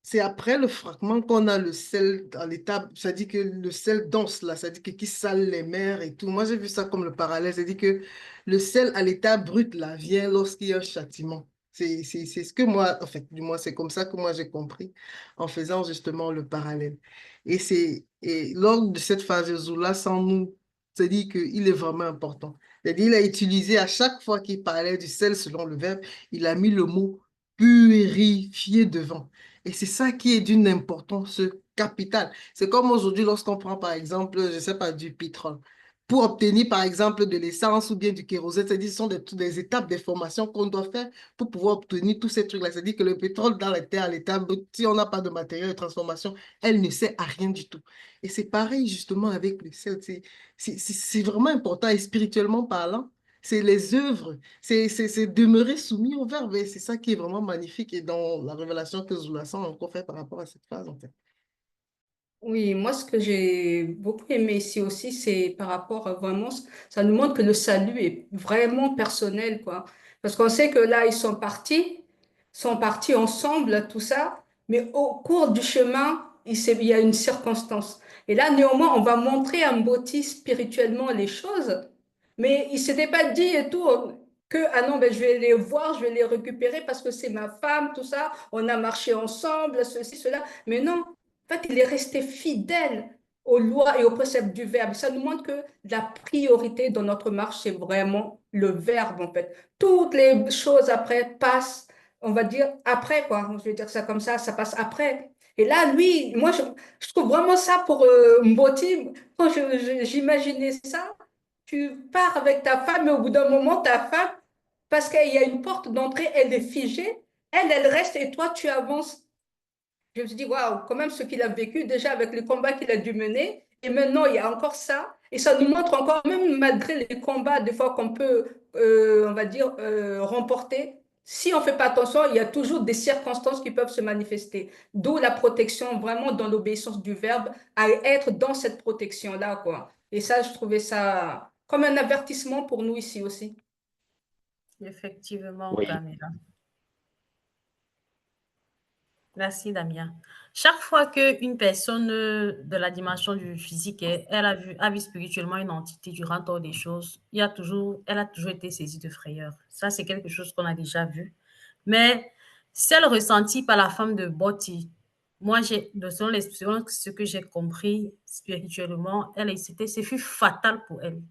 [SPEAKER 4] c'est après le fragment qu'on a le sel à l'état, ça dit que le sel dense, là, ça dit que qui sale les mers et tout. Moi, j'ai vu ça comme le parallèle, ça dit que le sel à l'état brut, là, vient lorsqu'il y a un châtiment. C'est ce que moi, en fait, du moins, c'est comme ça que moi j'ai compris en faisant justement le parallèle. Et lors de cette phase de Zoula, sans nous, c'est dit qu'il est vraiment important. C'est-à-dire, il a utilisé à chaque fois qu'il parlait du sel selon le verbe, il a mis le mot purifier devant. Et c'est ça qui est d'une importance capitale. C'est comme aujourd'hui lorsqu'on prend par exemple, je ne sais pas, du pétrole. Pour obtenir par exemple de l'essence ou bien du kérosène, c'est-à-dire ce sont des étapes des formations qu'on doit faire pour pouvoir obtenir tous ces trucs-là. C'est-à-dire que le pétrole dans la terre, l'étape, si on n'a pas de matériel de transformation, elle ne sert à rien du tout. Et c'est pareil justement avec le sel. C'est vraiment important et spirituellement parlant. C'est les œuvres, c'est demeurer soumis au verbe. Et c'est ça qui est vraiment magnifique et dans la révélation que Zoulasan a encore fait par rapport à cette phase, en fait.
[SPEAKER 9] Oui, moi, ce que j'ai beaucoup aimé ici aussi, c'est par rapport à vraiment, ça nous montre que le salut est vraiment personnel, quoi. Parce qu'on sait que là, ils sont partis ensemble, tout ça, mais au cours du chemin, il y a une circonstance. Et là, néanmoins, on va montrer à Mboti spirituellement les choses, mais il s'était pas dit et tout. que, ah non, ben, je vais les voir, je vais les récupérer parce que c'est ma femme, tout ça, on a marché ensemble, ceci, cela. Mais non, en fait, il est resté fidèle aux lois et aux préceptes du Verbe. Ça nous montre que la priorité dans notre marche, c'est vraiment le Verbe, en fait. Toutes les choses après passent, on va dire, après, quoi. Je vais dire ça comme ça passe après. Et là, lui, moi, je trouve vraiment ça pour Mboti. Quand j'imaginais ça, tu pars avec ta femme, mais au bout d'un moment, ta femme, parce qu'il y a une porte d'entrée, elle est figée, elle reste et toi, tu avances. Je me suis dit, waouh, quand même ce qu'il a vécu déjà avec les combats qu'il a dû mener. Et maintenant, il y a encore ça. Et ça nous montre encore, même malgré les combats, des fois qu'on peut, on va dire, remporter, si on ne fait pas attention, il y a toujours des circonstances qui peuvent se manifester. D'où la protection, vraiment dans l'obéissance du Verbe, à être dans cette protection-là, quoi. Et ça, je trouvais ça comme un avertissement pour nous ici aussi.
[SPEAKER 2] Effectivement,
[SPEAKER 5] Oui.
[SPEAKER 2] Pamela. Merci, Damien. Chaque fois qu'une personne de la dimension du physique, elle a vu spirituellement une entité durant tant des choses, elle a toujours été saisie de frayeur. Ça, c'est quelque chose qu'on a déjà vu. Mais celle ressentie par la femme de Botti, moi, selon ce que j'ai compris spirituellement, ce fut fatal pour elle.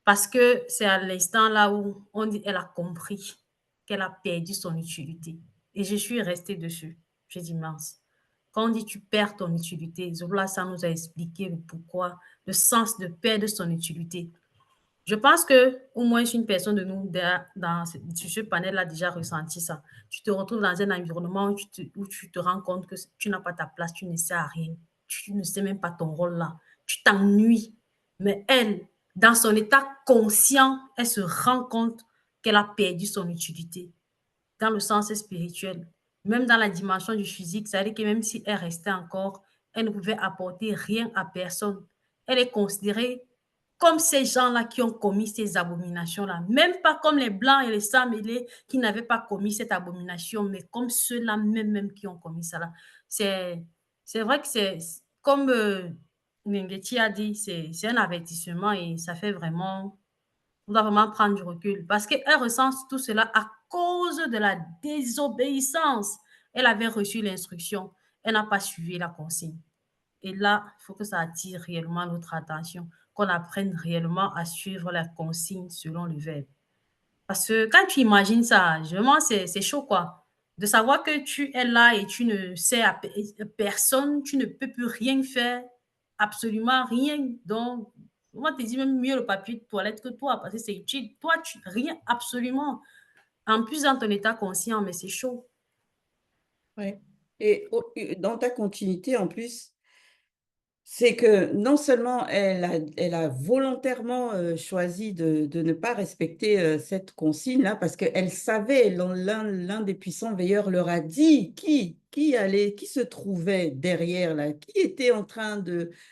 [SPEAKER 2] Parce que c'est à l'instant là où on dit qu'elle a compris qu'elle a perdu son utilité. Et je suis restée dessus. J'ai dit, mince. Quand on dit tu perds ton utilité, Zola, ça nous a expliqué le pourquoi, le sens de perdre son utilité. Je pense que au moins une personne de nous sur ce panel a déjà ressenti ça. Tu te retrouves dans un environnement où tu te rends compte que tu n'as pas ta place, tu ne sais à rien, tu ne sais même pas ton rôle là, tu t'ennuies. Mais elle, dans son état conscient, elle se rend compte qu'elle a perdu son utilité dans le sens spirituel. Même dans la dimension du physique, ça veut dire que même si elle restait encore, elle ne pouvait apporter rien à personne. Elle est considérée comme ces gens-là qui ont commis ces abominations-là. Même pas comme les Blancs et les sangs mêlés qui n'avaient pas commis cette abomination, mais comme ceux-là même qui ont commis ça. C'est vrai que c'est comme Ngeti a dit, c'est un avertissement et ça fait vraiment, on doit vraiment prendre du recul parce qu'elle ressent tout cela à cause de la désobéissance. Elle avait reçu l'instruction, elle n'a pas suivi la consigne. Et là, il faut que ça attire réellement notre attention, qu'on apprenne réellement à suivre la consigne selon le verbe. Parce que quand tu imagines ça, vraiment, c'est chaud, quoi. De savoir que tu es là et tu ne sais à personne, tu ne peux plus rien faire, absolument rien. Donc, moi, te dis même mieux le papier de toilette que toi, parce que c'est utile. Toi, rien, absolument. En plus, dans ton état conscient, mais c'est chaud.
[SPEAKER 1] Oui. Et dans ta continuité, en plus, c'est que non seulement elle a volontairement choisi de ne pas respecter cette consigne-là, parce qu'elle savait, l'un des puissants veilleurs leur a dit qui se trouvait derrière, là, qui était en train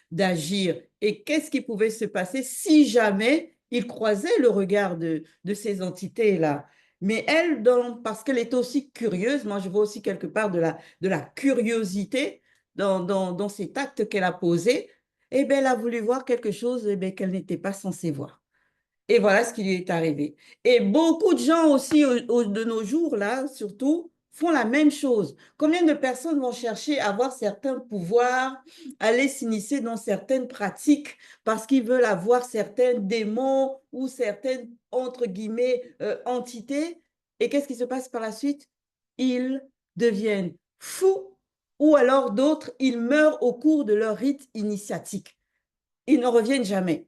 [SPEAKER 1] d'agir et qu'est-ce qui pouvait se passer si jamais il croisait le regard de ces entités-là. Mais elle, parce qu'elle est aussi curieuse, moi je vois aussi quelque part de la curiosité dans cet acte qu'elle a posé, eh bien, elle a voulu voir quelque chose eh bien, qu'elle n'était pas censée voir. Et voilà ce qui lui est arrivé. Et beaucoup de gens aussi, de nos jours, là, surtout, font la même chose. Combien de personnes vont chercher à avoir certains pouvoirs, aller s'initier dans certaines pratiques parce qu'ils veulent avoir certains démons ou certaines, entre guillemets, entités. Et qu'est-ce qui se passe par la suite? Ils deviennent fous ou alors d'autres, ils meurent au cours de leur rite initiatique. Ils ne reviennent jamais.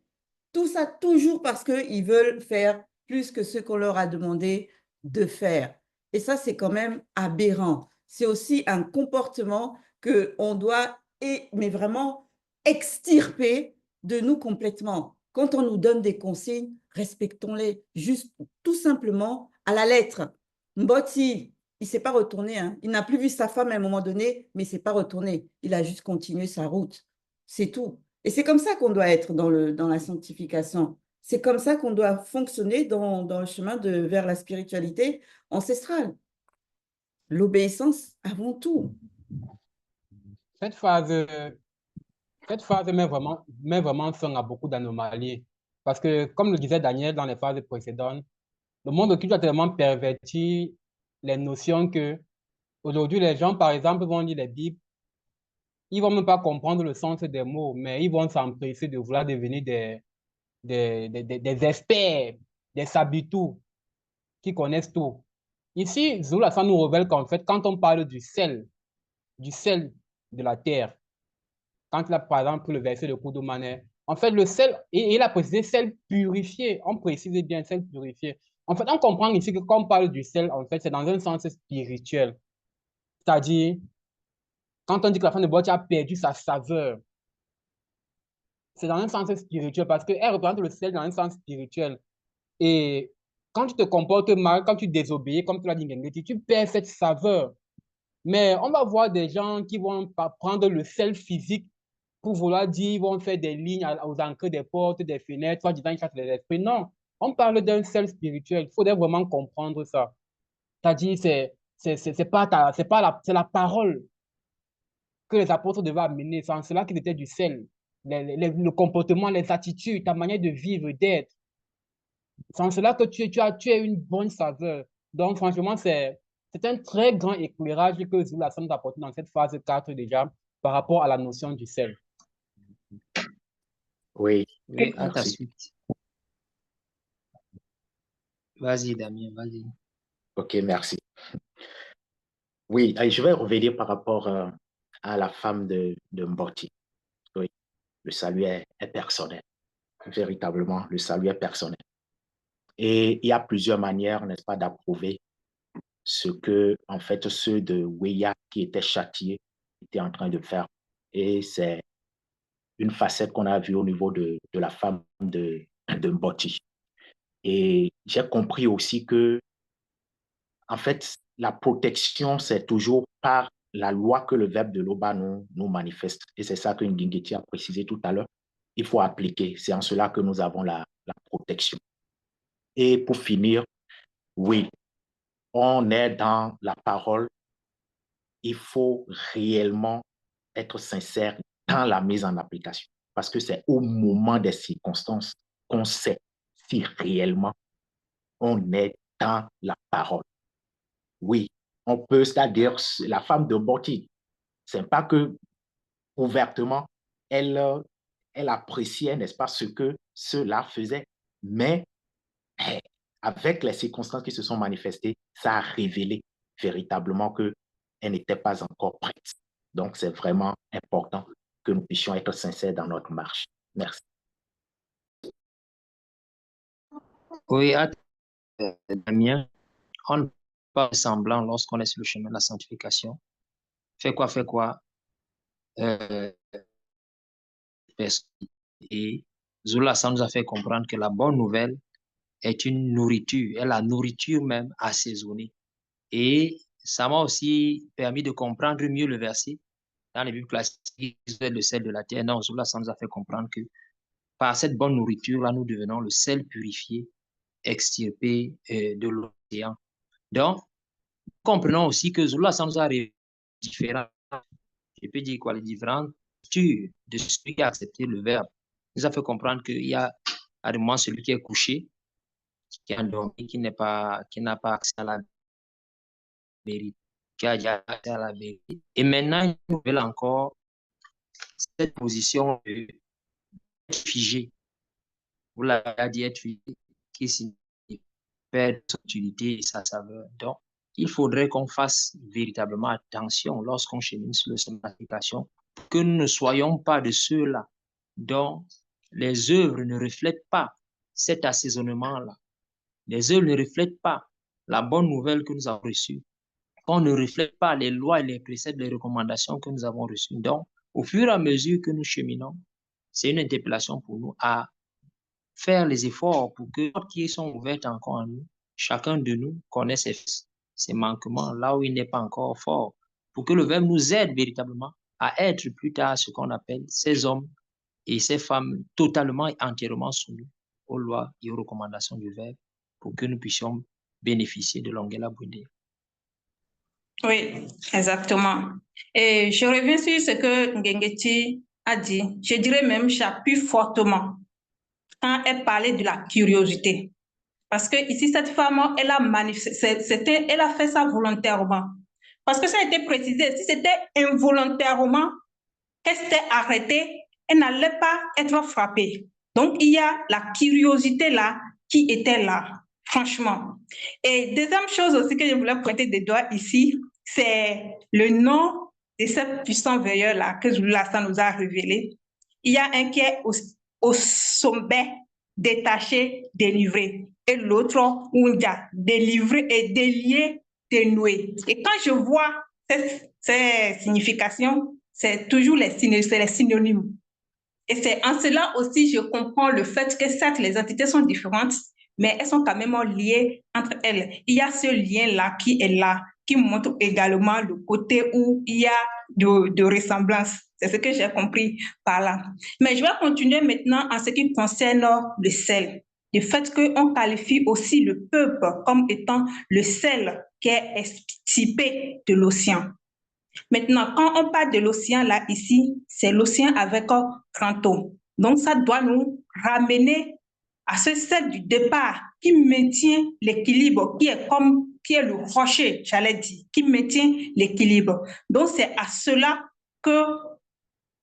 [SPEAKER 1] Tout ça toujours parce qu'ils veulent faire plus que ce qu'on leur a demandé de faire. Et ça, c'est quand même aberrant. C'est aussi un comportement qu'on doit, mais vraiment, extirper de nous complètement. Quand on nous donne des consignes, respectons-les juste tout simplement à la lettre. Mboti, il ne s'est pas retourné. Hein. Il n'a plus vu sa femme à un moment donné, mais il ne s'est pas retourné. Il a juste continué sa route. C'est tout. Et c'est comme ça qu'on doit être dans la sanctification. C'est comme ça qu'on doit fonctionner dans le chemin vers la spiritualité ancestrale. L'obéissance avant tout.
[SPEAKER 6] Cette phase met vraiment fin à beaucoup d'anomalies. Parce que, comme le disait Daniel dans les phases précédentes, le monde occulte a tellement perverti les notions que aujourd'hui, les gens, par exemple, vont lire les Bibles, ils vont même pas comprendre le sens des mots, mais ils vont s'empresser de vouloir devenir des experts, des sabitous qui connaissent tout. Ici, Zoula, ça nous révèle qu'en fait, quand on parle du sel de la terre, quand il a, par exemple, le verset de Koudoumane, en fait, le sel, et il a précisé sel purifié. On précise bien sel purifié. En fait, on comprend ici que quand on parle du sel, en fait, c'est dans un sens spirituel. C'est-à-dire, quand on dit que la femme de boîte a perdu sa saveur, c'est dans un sens spirituel parce qu'elle représente le sel dans un sens spirituel. Et quand tu te comportes mal, quand tu désobéis, comme tu l'as dit, Ngengeti, tu perds cette saveur. Mais on va voir des gens qui vont prendre le sel physique pour vouloir dire, ils vont faire des lignes aux entrées des portes, des fenêtres, soit disant, ils chassent les esprits. Non, on parle d'un sel spirituel. Il faudrait vraiment comprendre ça. C'est-à-dire, c'est la parole que les apôtres devaient amener. C'est en cela qu'ils étaient du sel. Le comportement, les attitudes, ta manière de vivre, d'être. C'est en cela que tu as une bonne saveur. Donc, franchement, c'est un très grand éclairage que Zoula nous apporte dans cette phase 4 déjà par rapport à la notion du sel.
[SPEAKER 5] Oui,
[SPEAKER 7] Oui, à ta
[SPEAKER 5] merci.
[SPEAKER 7] suite. Vas-y, Damien, vas-y.
[SPEAKER 5] Ok, merci. Oui, je vais revenir par rapport à la femme de Mboti. Oui, le salut est personnel. Véritablement, le salut est personnel. Et il y a plusieurs manières, n'est-ce pas, d'approuver ce que, en fait, ceux de Weya qui étaient châtiés étaient en train de faire. Et c'est une facette qu'on a vue au niveau de la femme de Mboti. Et j'ai compris aussi que, en fait, la protection, c'est toujours par la loi que le verbe de l'Oba nous manifeste. Et c'est ça que Ngingeti a précisé tout à l'heure. Il faut appliquer. C'est en cela que nous avons la protection. Et pour finir, oui, on est dans la parole. Il faut réellement être sincère dans la mise en application. Parce que c'est au moment des circonstances qu'on sait si réellement on est dans la parole. Oui, on peut, c'est-à-dire la femme de Mboti, c'est pas que ouvertement, elle appréciait, n'est-ce pas, ce que cela faisait, mais avec les circonstances qui se sont manifestées, ça a révélé véritablement qu'elle n'était pas encore prête. Donc, c'est vraiment important que nous puissions être sincères dans notre marche. Merci.
[SPEAKER 7] Oui, Damien, on ne peut pas semblant lorsqu'on est sur le chemin de la sanctification. Fais quoi. Et Zola, ça nous a fait comprendre que la bonne nouvelle est une nourriture, est la nourriture même assaisonnée. Et ça m'a aussi permis de comprendre mieux le verset dans les Bibles classiques, le sel de la terre. Non, Zola, ça nous a fait comprendre que par cette bonne nourriture-là, nous devenons le sel purifié, extirpé de l'océan. Donc, comprenons aussi que Zola, ça nous a révélé différents, je peux dire quoi, les différentes structures de celui qui a accepté le verbe. Il nous a fait comprendre qu'il y a à un moment celui qui est couché, qui est endormi, qui n'a pas accès à la vérité, qui a déjà accès à la vérité. Et maintenant, il nous révèle encore cette position de figé. Vous l'avez dit, être figé, qui signifie perdre son utilité et sa saveur. Donc, il faudrait qu'on fasse véritablement attention lorsqu'on chemine sur le chemin d'application, que nous ne soyons pas de ceux-là dont les œuvres ne reflètent pas cet assaisonnement-là. Les œuvres ne reflètent pas la bonne nouvelle que nous avons reçue. On ne reflète pas les lois et les préceptes, les recommandations que nous avons reçues. Donc, au fur et à mesure que nous cheminons, c'est une interpellation pour nous à faire les efforts pour que les portes qui sont ouvertes encore en nous, chacun de nous connaisse ses manquements là où il n'est pas encore fort, pour que le verbe nous aide véritablement à être plus tard ce qu'on appelle ces hommes et ces femmes totalement et entièrement soumis aux lois et aux recommandations du verbe, pour que nous puissions bénéficier de l'Ongela Bouddha.
[SPEAKER 8] Oui, exactement. Et je reviens sur ce que Ngengeti a dit. Je dirais même, j'appuie fortement. quand elle parlait de la curiosité. Parce que ici, cette femme, elle a fait ça volontairement. Parce que ça a été précisé, si c'était involontairement qu'elle s'était arrêtée, elle n'allait pas être frappée. Donc, il y a la curiosité là qui était là, franchement. Et deuxième chose aussi que je voulais pointer des doigts ici, c'est le nom de ce puissant veilleur là que Zulu Lassan nous a révélé. Il y a un qui est au sommet, détaché, délivré. Et l'autre, Ounja, délivré et délié, dénoué. Et quand je vois ces significations, c'est toujours les synonymes. Et c'est en cela aussi, je comprends le fait que certes, les entités sont différentes, mais elles sont quand même liées entre elles. Il y a ce lien-là qui est là, qui montre également le côté où il y a de ressemblance. C'est ce que j'ai compris par là. Mais je vais continuer maintenant en ce qui concerne le sel. Le fait qu'on qualifie aussi le peuple comme étant le sel qui est extirpé de l'océan. Maintenant, quand on parle de l'océan, là, ici, c'est l'océan avec un grand O. Donc, ça doit nous ramener à ce sel du départ qui maintient l'équilibre, qui est le rocher, j'allais dire, qui maintient l'équilibre. Donc, c'est à cela que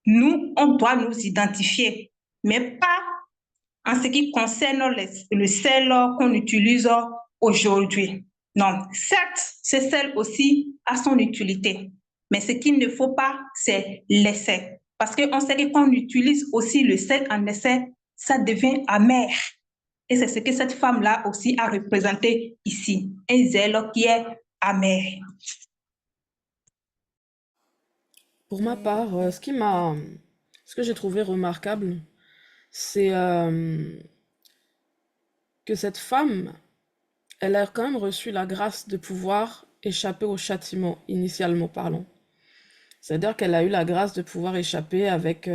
[SPEAKER 8] nous, on doit nous identifier, mais pas en ce qui concerne le sel qu'on utilise aujourd'hui. Non, certes, ce sel aussi a son utilité, mais ce qu'il ne faut pas, c'est l'essai. Parce qu'on sait que quand on utilise aussi le sel en essai, ça devient amer. Et c'est ce que cette femme-là aussi a représenté ici, un zèle qui est amer.
[SPEAKER 3] Pour ma part, ce que j'ai trouvé remarquable, c'est que cette femme, elle a quand même reçu la grâce de pouvoir échapper au châtiment, initialement parlant. C'est-à-dire qu'elle a eu la grâce de pouvoir échapper avec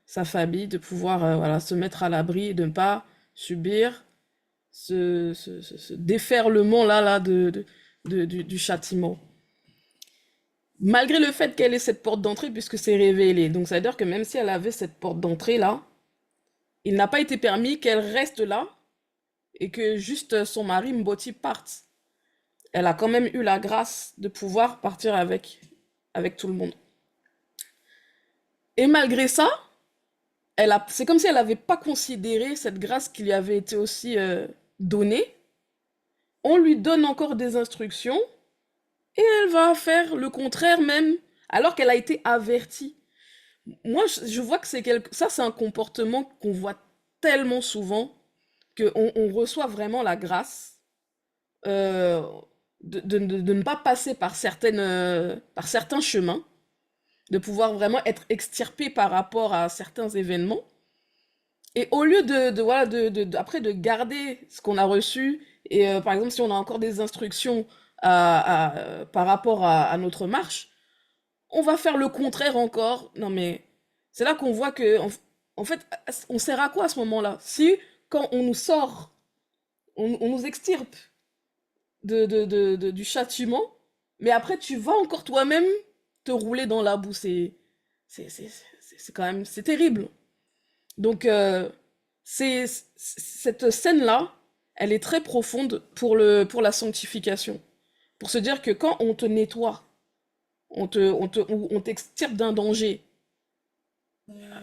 [SPEAKER 3] sa famille, de pouvoir voilà, se mettre à l'abri et de ne pas subir ce déferlement-là du châtiment. Malgré le fait qu'elle ait cette porte d'entrée, puisque c'est révélé. Donc, ça veut dire que même si elle avait cette porte d'entrée-là, il n'a pas été permis qu'elle reste là et que juste son mari Mboti parte. Elle a quand même eu la grâce de pouvoir partir avec tout le monde. Et malgré ça, c'est comme si elle n'avait pas considéré cette grâce qui lui avait été aussi donnée. On lui donne encore des instructions et elle va faire le contraire même, alors qu'elle a été avertie. Moi, je vois que ça, c'est un comportement qu'on voit tellement souvent, qu'on reçoit vraiment la grâce de ne pas passer par certains chemins, de pouvoir vraiment être extirpé par rapport à certains événements. Et au lieu après de garder ce qu'on a reçu, et par exemple, si on a encore des instructions par rapport à notre marche, on va faire le contraire encore. Non mais, c'est là qu'on voit que, en fait, on sert à quoi à ce moment-là? Si, quand on nous sort, on nous extirpe du châtiment, mais après tu vas encore toi-même te rouler dans la boue, c'est quand même, c'est terrible. Donc, cette scène-là, elle est très profonde pour la sanctification. Pour se dire que quand on te nettoie, on t'extirpe d'un danger,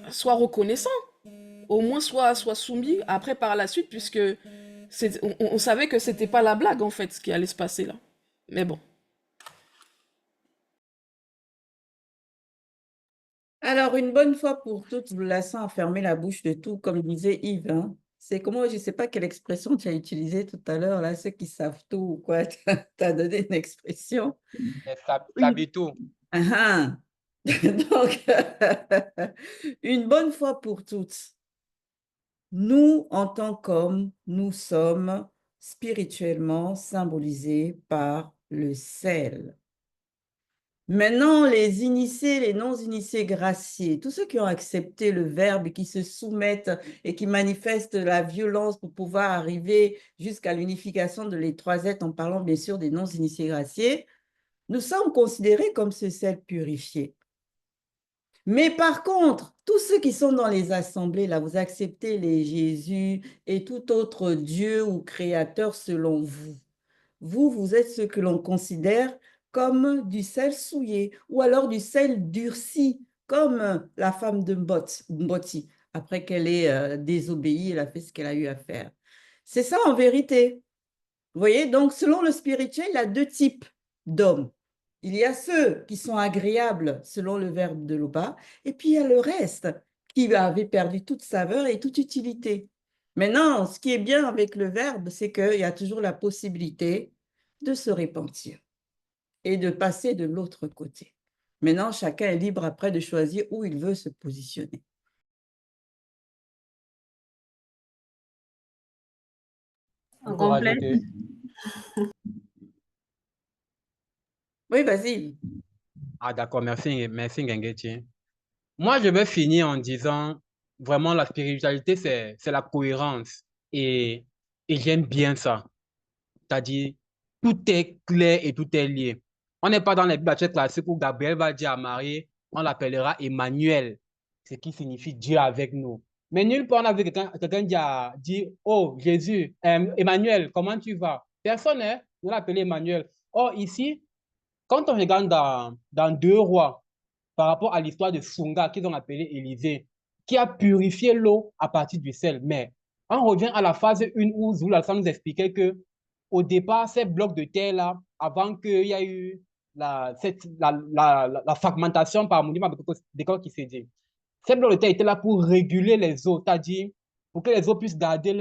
[SPEAKER 3] sois reconnaissant, au moins sois soumis après par la suite, puisque on savait que c'était pas la blague en fait ce qui allait se passer là. Mais bon.
[SPEAKER 1] Alors, une bonne fois pour toutes, Zulu Lassan a fermé la bouche de tout, comme disait Yves. Hein. C'est comment, je ne sais pas quelle expression tu as utilisée tout à l'heure, là, ceux qui savent tout ou quoi, tu as donné une expression.
[SPEAKER 6] Sabitou.
[SPEAKER 1] Ah, donc, une bonne fois pour toutes, nous, en tant qu'hommes, nous sommes spirituellement symbolisés par le sel. Maintenant, les initiés, les non-initiés graciés, tous ceux qui ont accepté le verbe, qui se soumettent et qui manifestent la violence pour pouvoir arriver jusqu'à l'unification de les trois êtres, en parlant bien sûr des non-initiés graciés, nous sommes considérés comme ce sel purifié. Mais par contre, tous ceux qui sont dans les assemblées, là, vous acceptez les Jésus et tout autre Dieu ou créateur selon vous. Vous êtes ceux que l'on considère comme du sel souillé ou alors du sel durci, comme la femme de Mboti. Après qu'elle ait désobéi, elle a fait ce qu'elle a eu à faire. C'est ça en vérité. Vous voyez, donc selon le spirituel, il y a deux types d'hommes. Il y a ceux qui sont agréables selon le verbe de Loba, et puis il y a le reste qui avait perdu toute saveur et toute utilité. Maintenant, ce qui est bien avec le verbe, c'est qu'il y a toujours la possibilité de se repentir et de passer de l'autre côté. Maintenant, chacun est libre après de choisir où il veut se positionner.
[SPEAKER 2] En
[SPEAKER 6] Pour
[SPEAKER 2] complet.
[SPEAKER 6] rajouter.
[SPEAKER 1] Oui, vas-y.
[SPEAKER 6] Ah, d'accord, merci, merci Nguyenguetchi. Moi, je vais finir en disant, vraiment, la spiritualité, c'est la cohérence. Et j'aime bien ça. C'est-à-dire, tout est clair et tout est lié. On n'est pas dans les bibliothèques classiques où Gabriel va dire à Marie, on l'appellera Emmanuel, ce qui signifie Dieu avec nous. Mais nulle part on a vu quelqu'un dire, oh Jésus, Emmanuel, comment tu vas? Personne ne l'a appelé Emmanuel. Or, ici, quand on regarde dans Deux Rois, par rapport à l'histoire de Sunga qu'ils ont appelé Élisée, qui a purifié l'eau à partir du sel. Mais on revient à la phase 1 où Zul Hassan nous expliquait que au départ, ces blocs de terre-là, avant qu'il y ait eu la fragmentation par monument d'école qui s'est dit, ces blocs de terre étaient là pour réguler les eaux, c'est-à-dire pour que les eaux puissent garder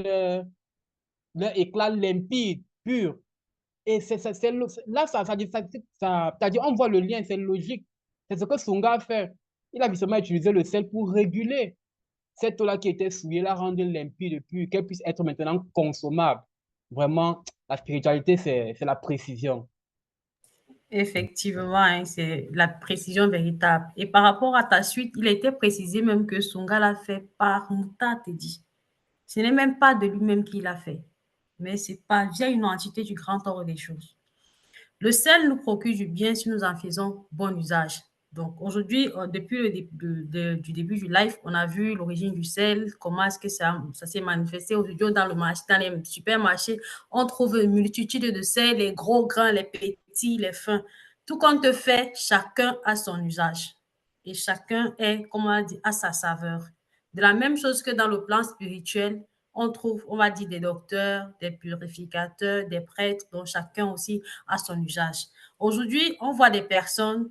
[SPEAKER 6] leur éclat limpide, pur. Et là, c'est-à-dire, on voit le lien, c'est logique. C'est ce que Sunga a fait. Il a justement utilisé le sel pour réguler cette eau-là qui était souillée, la rendre limpide, pure, qu'elle puisse être maintenant consommable. Vraiment, la spiritualité, c'est la précision.
[SPEAKER 2] Effectivement, hein, c'est la précision véritable. Et par rapport à ta suite, il était précisé même que Sunga l'a fait par Mouta, te dit. Ce n'est même pas de lui-même qu'il l'a fait, mais c'est pas via une entité du grand ordre des choses. Le sel nous procure du bien si nous en faisons bon usage. Donc aujourd'hui, depuis du début du live, on a vu l'origine du sel, comment est-ce que ça s'est manifesté. Aujourd'hui, dans les supermarchés, on trouve une multitude de sels, les gros grains, les petits, les fins. Tout compte fait, chacun a son usage. Et chacun est, comment on dit, a sa saveur. De la même chose que dans le plan spirituel, on trouve, on va dire, des docteurs, des purificateurs, des prêtres, dont chacun aussi a son usage. Aujourd'hui, on voit des personnes,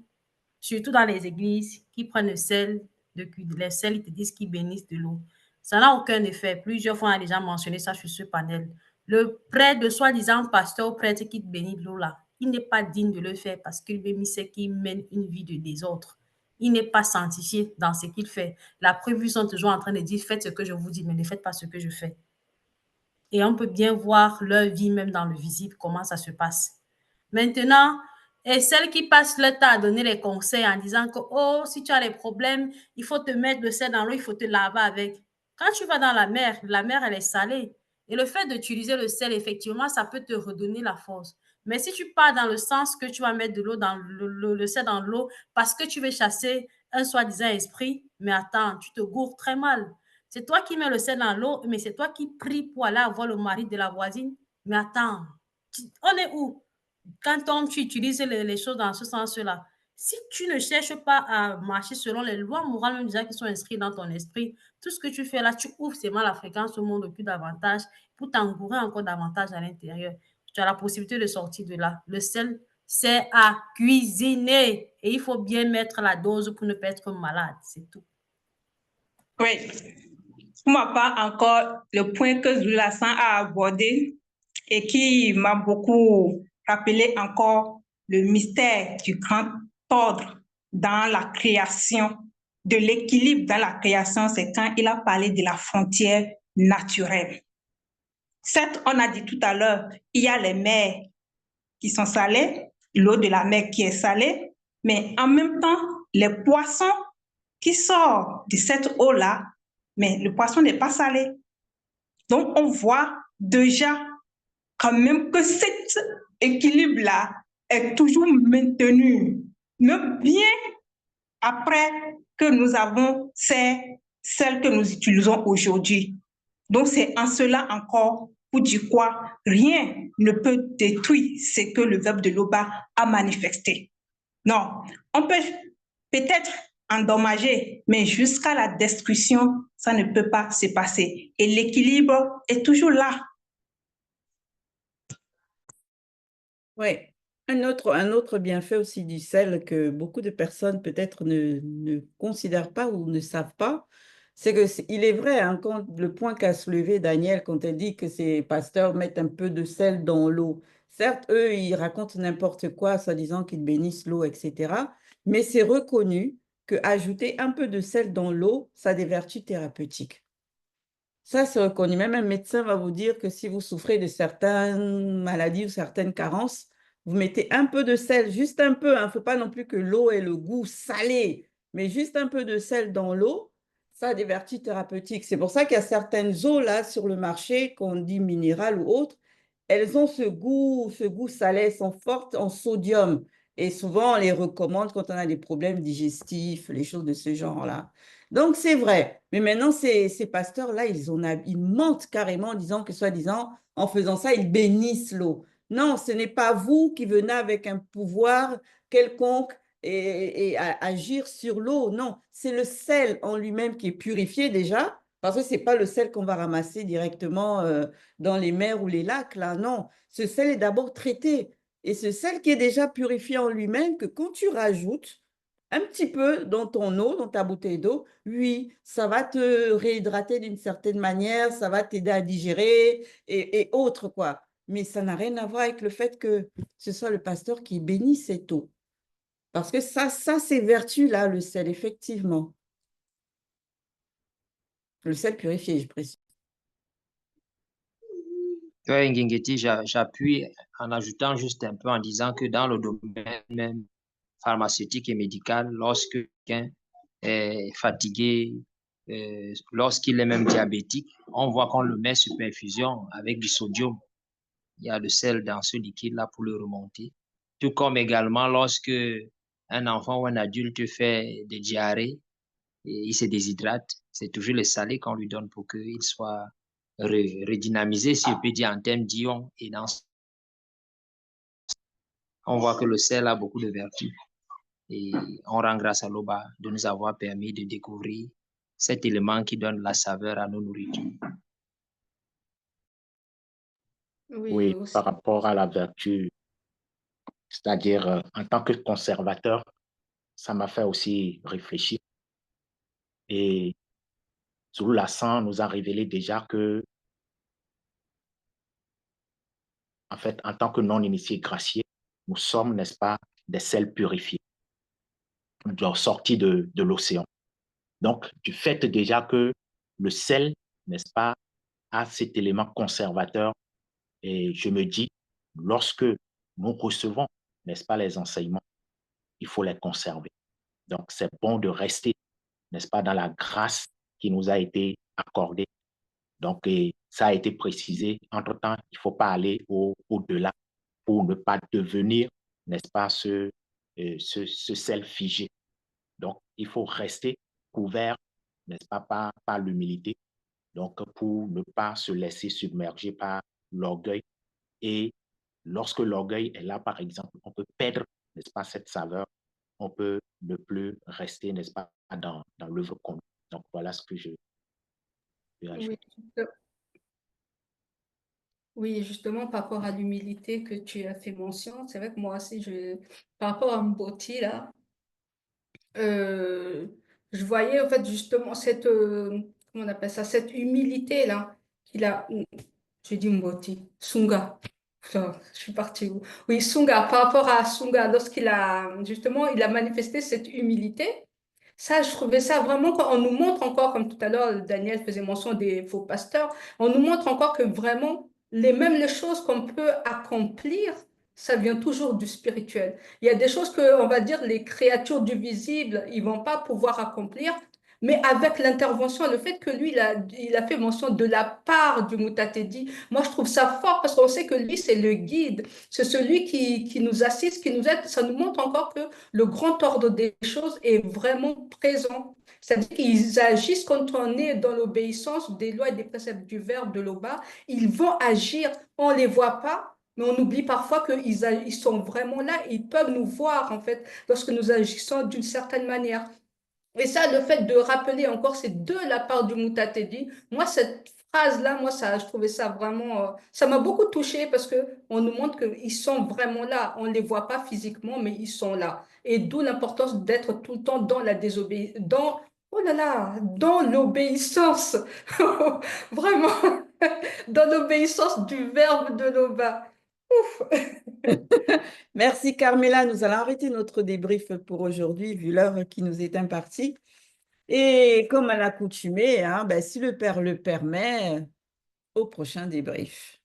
[SPEAKER 2] surtout dans les églises, qui prennent le sel, les sels, ils te disent qu'ils bénissent de l'eau. Ça n'a aucun effet. Plusieurs fois, on a déjà mentionné ça sur ce panel. Le prêtre, le soi-disant pasteur ou prêtre qui te bénit de l'eau là, il n'est pas digne de le faire parce qu'il sait qu'il mène une vie de désordre. Il n'est pas sanctifié dans ce qu'il fait. La preuve, ils sont toujours en train de dire, faites ce que je vous dis, mais ne faites pas ce que je fais. Et on peut bien voir leur vie, même dans le visible, comment ça se passe. Maintenant, et celles qui passent le temps à donner les conseils en disant que, oh, si tu as des problèmes, il faut te mettre le sel dans l'eau, il faut te laver avec. Quand tu vas dans la mer, elle est salée. Et le fait d'utiliser le sel, effectivement, ça peut te redonner la force. Mais si tu pars dans le sens que tu vas mettre de l'eau dans le sel dans l'eau parce que tu veux chasser un soi-disant esprit, mais attends, tu te gourres très mal. C'est toi qui mets le sel dans l'eau, mais c'est toi qui pries pour aller avoir le mari de la voisine. Mais attends, on est où? Quand tu utilises les choses dans ce sens-là, si tu ne cherches pas à marcher selon les lois morales même déjà qui sont inscrites dans ton esprit, tout ce que tu fais là, tu ouvres seulement la fréquence au monde plus davantage pour t'engourer encore davantage à l'intérieur. Tu as la possibilité de sortir de là. Le sel, c'est à cuisiner et il faut bien mettre la dose pour ne pas être malade, c'est tout.
[SPEAKER 8] Oui. Pour ma part, encore, le point que Zul Hassan a abordé et qui m'a beaucoup rappelé encore le mystère du grand ordre dans la création, de l'équilibre dans la création, c'est quand il a parlé de la frontière naturelle. Certes, on a dit tout à l'heure, il y a les mers qui sont salées, l'eau de la mer qui est salée, mais en même temps, les poissons qui sortent de cette eau-là, mais le poisson n'est pas salé. Donc, on voit déjà quand même que cet équilibre-là est toujours maintenu, même bien après que nous avons, c'est celle que nous utilisons aujourd'hui. Donc, c'est en cela encore pour dire quoi rien ne peut détruire ce que le verbe de l'Oba a manifesté. Non, on peut peut-être endommager, mais jusqu'à la destruction, ça ne peut pas se passer. Et l'équilibre est toujours là.
[SPEAKER 1] Oui. Un autre bienfait aussi du sel que beaucoup de personnes peut-être ne considèrent pas ou ne savent pas, c'est que il est vrai, hein, quand, le point qu'a soulevé Daniel quand elle dit que ces pasteurs mettent un peu de sel dans l'eau. Certes, eux, ils racontent n'importe quoi, soi-disant qu'ils bénissent l'eau, etc. Mais c'est reconnu que ajouter un peu de sel dans l'eau, ça a des vertus thérapeutiques. Ça, c'est reconnu. Même un médecin va vous dire que si vous souffrez de certaines maladies ou certaines carences, vous mettez un peu de sel, juste un peu. Il ne faut pas non plus que l'eau ait le goût salé, mais juste un peu de sel dans l'eau, ça a des vertus thérapeutiques. C'est pour ça qu'il y a certaines eaux là sur le marché, qu'on dit minérales ou autres, elles ont ce goût salé, elles sont fortes en sodium. Et souvent, on les recommande quand on a des problèmes digestifs, les choses de ce genre-là. Donc, c'est vrai. Mais maintenant, ces pasteurs-là, ils mentent carrément en disant que, soi-disant, en faisant ça, ils bénissent l'eau. Non, ce n'est pas vous qui venez avec un pouvoir quelconque et agir sur l'eau. Non, c'est le sel en lui-même qui est purifié déjà, parce que ce n'est pas le sel qu'on va ramasser directement dans les mers ou les lacs, là. Non, ce sel est d'abord traité. Et ce sel qui est déjà purifié en lui-même, que quand tu rajoutes un petit peu dans ton eau, dans ta bouteille d'eau, oui, ça va te réhydrater d'une certaine manière, ça va t'aider à digérer et autres, quoi. Mais ça n'a rien à voir avec le fait que ce soit le pasteur qui bénit cette eau. Parce que ça c'est vertu-là, le sel, effectivement. Le sel purifié, je précise.
[SPEAKER 7] Oui, Nguengeti, j'appuie en ajoutant juste un peu en disant que dans le domaine même pharmaceutique et médical, lorsque quelqu'un est fatigué, lorsqu'il est même diabétique, on voit qu'on le met sous perfusion avec du sodium. Il y a le sel dans ce liquide-là pour le remonter. Tout comme également lorsque un enfant ou un adulte fait des diarrhées et il se déshydrate, c'est toujours le salé qu'on lui donne pour qu'il soit redynamisé, si je peux dire, en termes d'ions. Et on voit que le sel a beaucoup de vertus. Et on rend grâce à l'Oba de nous avoir permis de découvrir cet élément qui donne la saveur à nos nourritures.
[SPEAKER 5] Oui,
[SPEAKER 9] aussi.
[SPEAKER 5] par rapport à la vertu, c'est-à-dire en tant que conservateur, ça m'a fait aussi réfléchir. Et Zulu Lassan nous a révélé déjà que, en fait, en tant que non-initiés graciés, nous sommes, n'est-ce pas, des sels purifiés, sortis de l'océan. Donc, du fait déjà que le sel, n'est-ce pas, a cet élément conservateur, et je me dis, lorsque nous recevons, n'est-ce pas, les enseignements, il faut les conserver. Donc, c'est bon de rester, n'est-ce pas, dans la grâce qui nous a été accordée. Donc, ça a été précisé. Entre-temps, il ne faut pas aller au-delà pour ne pas devenir, n'est-ce pas, ce sel figé. Donc, il faut rester couvert, n'est-ce pas, par l'humilité. Donc, pour ne pas se laisser submerger par l'orgueil. Et lorsque l'orgueil est là, par exemple, on peut perdre, n'est-ce pas, cette saveur. On peut ne plus rester, n'est-ce pas, dans l'œuvre commune. Donc, voilà ce que je vais ajouter.
[SPEAKER 9] Oui, justement, par rapport à l'humilité que tu as fait mention, c'est vrai que moi aussi, par rapport à Mboti, là, je voyais en fait justement cette, comment on appelle ça, cette humilité-là qu'il a. J'ai dit Mboti, Sunga. Putain, je suis partie où? Oui, Sunga, par rapport à Sunga, lorsqu'il a, justement, il a manifesté cette humilité. Ça, je trouvais ça vraiment, on nous montre encore, comme tout à l'heure, Daniel faisait mention des faux pasteurs, on nous montre encore que vraiment, même les choses qu'on peut accomplir, ça vient toujours du spirituel. Il y a des choses que, on va dire, les créatures du visible, ils vont pas pouvoir accomplir, mais avec l'intervention, le fait que lui, il a fait mention de la part du Mutatedi, moi je trouve ça fort parce qu'on sait que lui, c'est le guide, c'est celui qui nous assiste, qui nous aide. Ça nous montre encore que le grand ordre des choses est vraiment présent. C'est-à-dire qu'ils agissent quand on est dans l'obéissance des lois et des préceptes du Verbe, de l'Oba. Ils vont agir, on ne les voit pas, mais on oublie parfois qu'ils sont vraiment là, ils peuvent nous voir en fait lorsque nous agissons d'une certaine manière. Et ça, le fait de rappeler encore, c'est de la part du Mutatedi. Moi, cette phrase-là, moi, ça, je trouvais ça vraiment, ça m'a beaucoup touchée parce que on nous montre qu'ils sont vraiment là. On ne les voit pas physiquement, mais ils sont là. Et d'où l'importance d'être tout le temps dans la désobéissance, oh là là, dans l'obéissance. Vraiment, dans l'obéissance du verbe de Loba. Ouf.
[SPEAKER 1] Merci Carmela, nous allons arrêter notre débrief pour aujourd'hui, vu l'heure qui nous est impartie. Et comme à l'accoutumée, hein, ben, si le Père le permet, au prochain débrief.